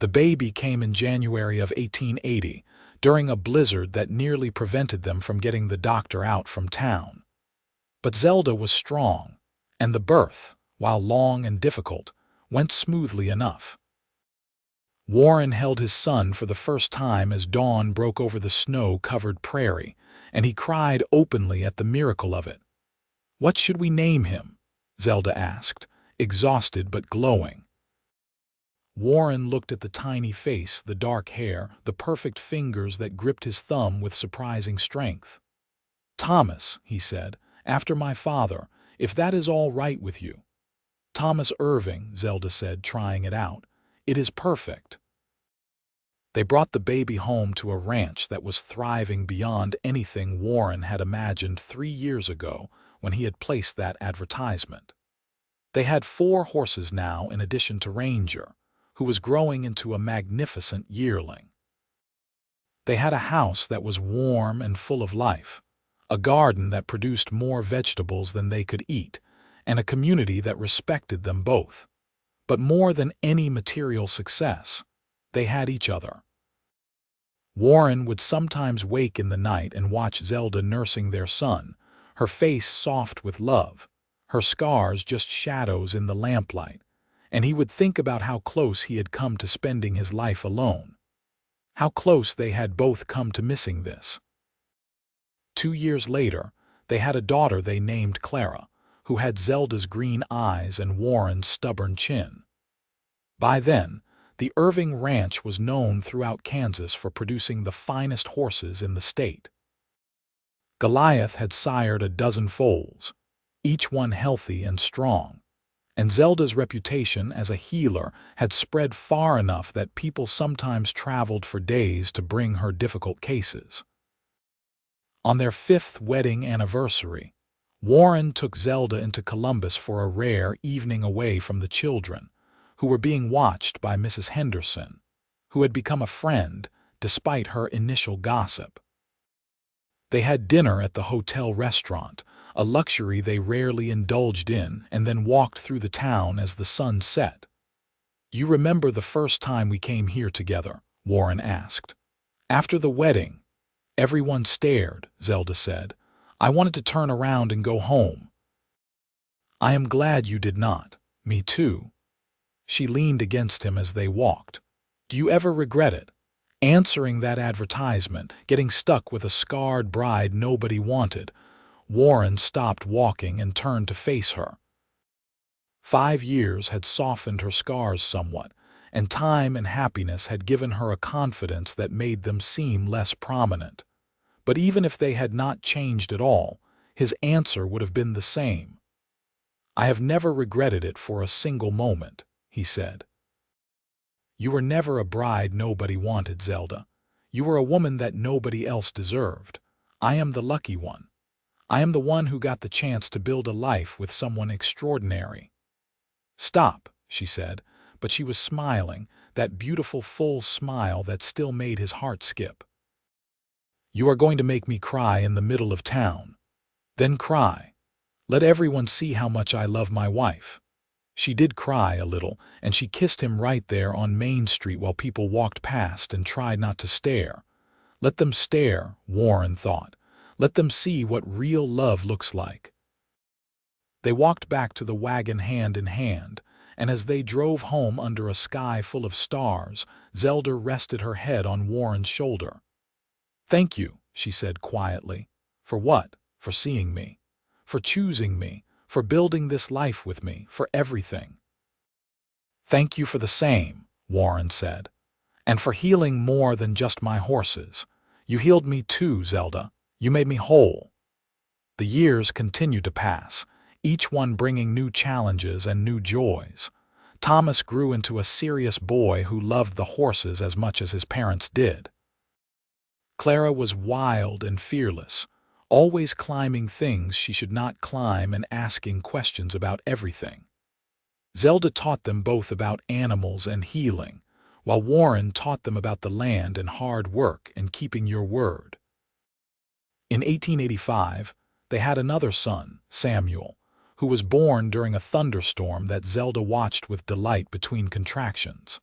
The baby came in January of 1880, during a blizzard that nearly prevented them from getting the doctor out from town. But Zelda was strong, and the birth, while long and difficult, went smoothly enough. Warren held his son for the first time as dawn broke over the snow-covered prairie, and he cried openly at the miracle of it. "What should we name him?" Zelda asked, exhausted but glowing. Warren looked at the tiny face, the dark hair, the perfect fingers that gripped his thumb with surprising strength. "Thomas," he said, "after my father, if that is all right with you." "Thomas Irving," Zelda said, trying it out. "It is perfect." They brought the baby home to a ranch that was thriving beyond anything Warren had imagined 3 years ago when he had placed that advertisement. They had 4 horses now in addition to Ranger, who was growing into a magnificent yearling. They had a house that was warm and full of life, a garden that produced more vegetables than they could eat, and a community that respected them both. But more than any material success, they had each other. Warren would sometimes wake in the night and watch Zelda nursing their son, her face soft with love, her scars just shadows in the lamplight, and he would think about how close he had come to spending his life alone. How close they had both come to missing this. 2 years later, they had a daughter they named Clara, who had Zelda's green eyes and Warren's stubborn chin. By then, the Irving Ranch was known throughout Kansas for producing the finest horses in the state. Goliath had sired a dozen foals, each one healthy and strong, and Zelda's reputation as a healer had spread far enough that people sometimes traveled for days to bring her difficult cases. On their 5th wedding anniversary, Warren took Zelda into Columbus for a rare evening away from the children, who were being watched by Mrs. Henderson, who had become a friend despite her initial gossip. They had dinner at the hotel restaurant, a luxury they rarely indulged in, and then walked through the town as the sun set. "You remember the first time we came here together?" Warren asked. "After the wedding." "Everyone stared," Zelda said. "I wanted to turn around and go home." "I am glad you did not. Me too." She leaned against him as they walked. "Do you ever regret it? Answering that advertisement, getting stuck with a scarred bride nobody wanted." Warren stopped walking and turned to face her. 5 years had softened her scars somewhat, and time and happiness had given her a confidence that made them seem less prominent. But even if they had not changed at all, his answer would have been the same. "I have never regretted it for a single moment," he said. You were never a bride nobody wanted, Zelda. You were a woman that nobody else deserved. I am the lucky one. I am the one who got the chance to build a life with someone extraordinary." "Stop," she said, but she was smiling, that beautiful full smile that still made his heart skip. "You are going to make me cry in the middle of town. Then cry. Let everyone see how much I love my wife." She did cry a little, and she kissed him right there on Main Street while people walked past and tried not to stare. Let them stare, Warren thought. Let them see what real love looks like. They walked back to the wagon hand in hand, and as they drove home under a sky full of stars, Zelda rested her head on Warren's shoulder. "Thank you," she said quietly. "For what? For seeing me. For choosing me. For building this life with me. For everything." "Thank you for the same," Warren said. "And for healing more than just my horses. You healed me too, Zelda. You made me whole." The years continued to pass, each one bringing new challenges and new joys. Thomas grew into a serious boy who loved the horses as much as his parents did. Clara was wild and fearless, always climbing things she should not climb and asking questions about everything. Zelda taught them both about animals and healing, while Warren taught them about the land and hard work and keeping your word. In 1885, they had another son, Samuel, who was born during a thunderstorm that Zelda watched with delight between contractions.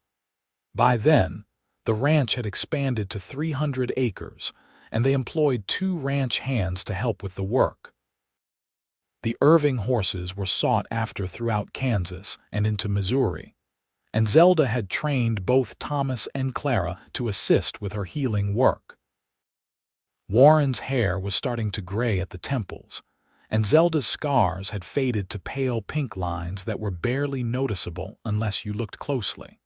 By then, the ranch had expanded to 300 acres, and they employed 2 ranch hands to help with the work. The Irving horses were sought after throughout Kansas and into Missouri, and Zelda had trained both Thomas and Clara to assist with her healing work. Warren's hair was starting to gray at the temples, and Zelda's scars had faded to pale pink lines that were barely noticeable unless you looked closely.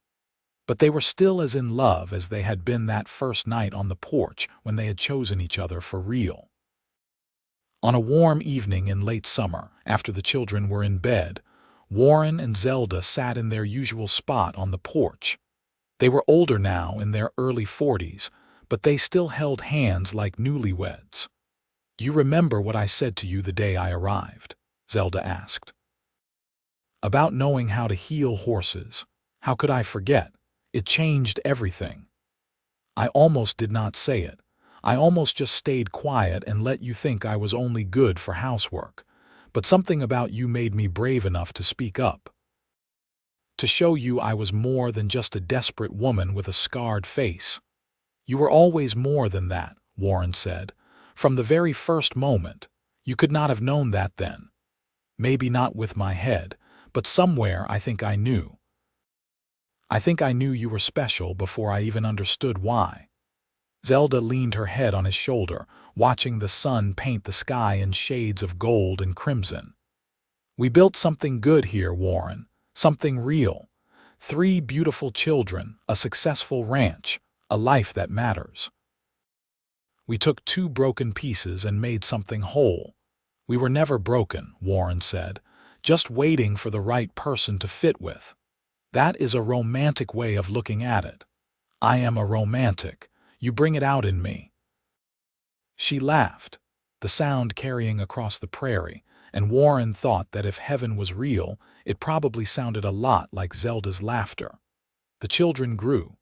But they were still as in love as they had been that first night on the porch when they had chosen each other for real. On a warm evening in late summer, after the children were in bed, Warren and Zelda sat in their usual spot on the porch. They were older now, in their early 40s, but they still held hands like newlyweds. "You remember what I said to you the day I arrived?" Zelda asked. "About knowing how to heal horses. How could I forget? It changed everything." "I almost did not say it. I almost just stayed quiet and let you think I was only good for housework. But something about you made me brave enough to speak up. To show you I was more than just a desperate woman with a scarred face." "You were always more than that," Warren said. "From the very first moment. You could not have known that then. Maybe not with my head, but somewhere I think I knew. I think I knew you were special before I even understood why." Zelda leaned her head on his shoulder, watching the sun paint the sky in shades of gold and crimson. "We built something good here, Warren. Something real. 3 beautiful children, a successful ranch, a life that matters. We took 2 broken pieces and made something whole. We were never broken," Warren said, "just waiting for the right person to fit with. That is a romantic way of looking at it. I am a romantic. You bring it out in me." She laughed, the sound carrying across the prairie, and Warren thought that if heaven was real, it probably sounded a lot like Zelda's laughter. The children grew.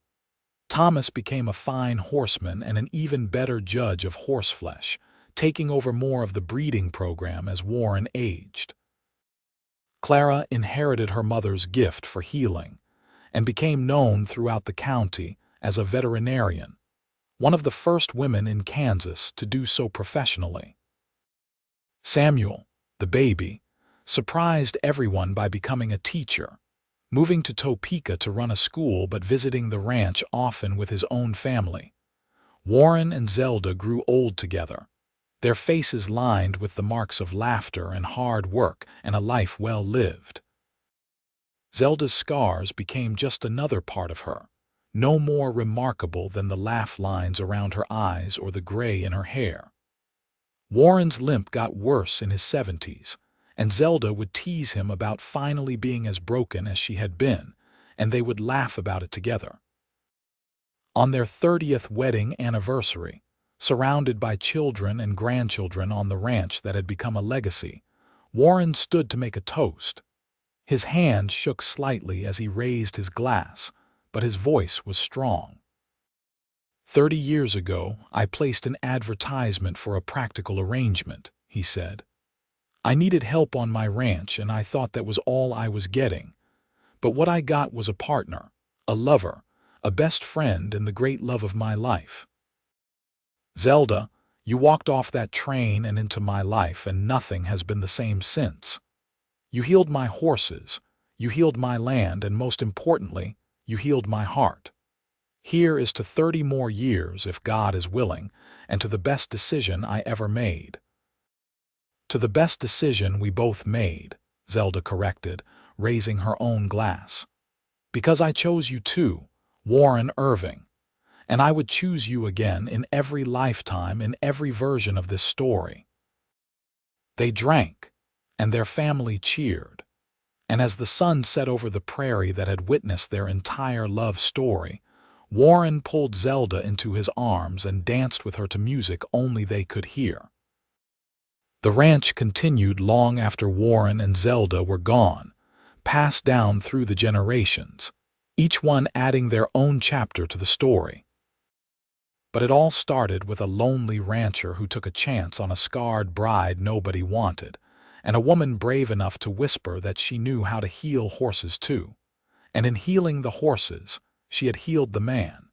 Thomas became a fine horseman and an even better judge of horseflesh, taking over more of the breeding program as Warren aged. Clara inherited her mother's gift for healing and became known throughout the county as a veterinarian, one of the first women in Kansas to do so professionally. Samuel, the baby, surprised everyone by becoming a teacher, moving to Topeka to run a school but visiting the ranch often with his own family. Warren and Zelda grew old together, their faces lined with the marks of laughter and hard work and a life well lived. Zelda's scars became just another part of her, no more remarkable than the laugh lines around her eyes or the gray in her hair. Warren's limp got worse in his 70s, and Zelda would tease him about finally being as broken as she had been, and they would laugh about it together. On their 30th wedding anniversary, surrounded by children and grandchildren on the ranch that had become a legacy, Warren stood to make a toast. His hand shook slightly as he raised his glass, but his voice was strong. 30 years ago, I placed an advertisement for a practical arrangement, he said. I needed help on my ranch, and I thought that was all I was getting. But what I got was a partner, a lover, a best friend, and the great love of my life. Zelda, you walked off that train and into my life, and nothing has been the same since. You healed my horses, you healed my land, and most importantly, you healed my heart. Here is to 30 more years, if God is willing, and to the best decision I ever made. To the best decision we both made, Zelda corrected, raising her own glass. Because I chose you too, Warren Irving, and I would choose you again in every lifetime, in every version of this story. They drank, and their family cheered, and as the sun set over the prairie that had witnessed their entire love story, Warren pulled Zelda into his arms and danced with her to music only they could hear. The ranch continued long after Warren and Zelda were gone, passed down through the generations, each one adding their own chapter to the story. But it all started with a lonely rancher who took a chance on a scarred bride nobody wanted, and a woman brave enough to whisper that she knew how to heal horses too. And in healing the horses, she had healed the man.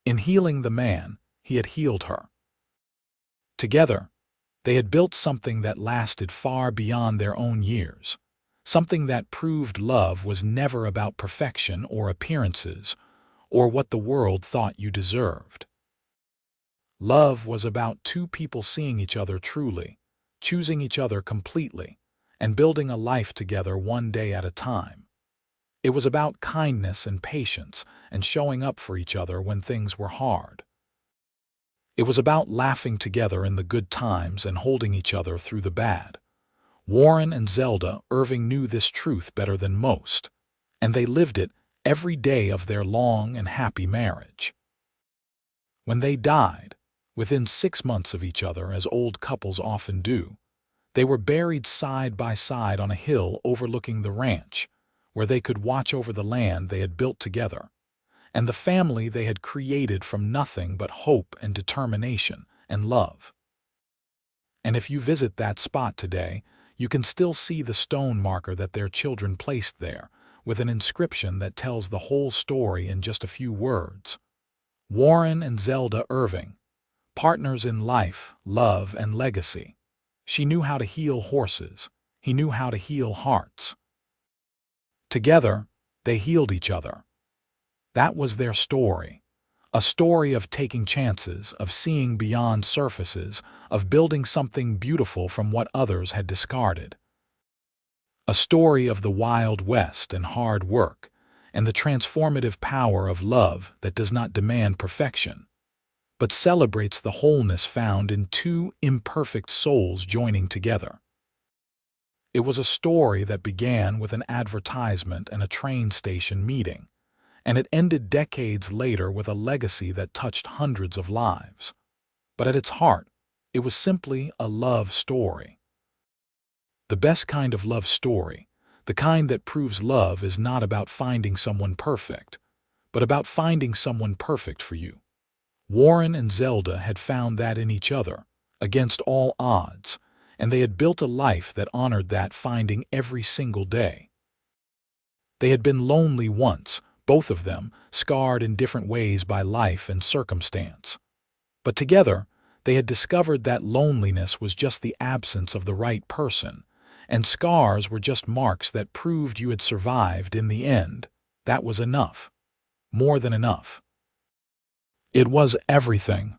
In healing the man, he had healed her. Together, they had built something that lasted far beyond their own years, something that proved love was never about perfection or appearances, or what the world thought you deserved. Love was about two people seeing each other truly, choosing each other completely, and building a life together one day at a time. It was about kindness and patience and showing up for each other when things were hard. It was about laughing together in the good times and holding each other through the bad. Warren and Zelda Irving knew this truth better than most, and they lived it every day of their long and happy marriage. When they died, within 6 months of each other, as old couples often do, they were buried side by side on a hill overlooking the ranch, where they could watch over the land they had built together, and the family they had created from nothing but hope and determination and love. And if you visit that spot today, you can still see the stone marker that their children placed there, with an inscription that tells the whole story in just a few words. Warren and Zelda Irving, partners in life, love, and legacy. She knew how to heal horses. He knew how to heal hearts. Together, they healed each other. That was their story. A story of taking chances, of seeing beyond surfaces, of building something beautiful from what others had discarded. A story of the Wild West and hard work, and the transformative power of love that does not demand perfection, but celebrates the wholeness found in two imperfect souls joining together. It was a story that began with an advertisement and a train station meeting, and it ended decades later with a legacy that touched hundreds of lives. But at its heart, it was simply a love story. The best kind of love story, the kind that proves love is not about finding someone perfect, but about finding someone perfect for you. Warren and Zelda had found that in each other, against all odds, and they had built a life that honored that finding every single day. They had been lonely once, both of them, scarred in different ways by life and circumstance. But together, they had discovered that loneliness was just the absence of the right person, and scars were just marks that proved you had survived in the end. That was enough. More than enough. It was everything.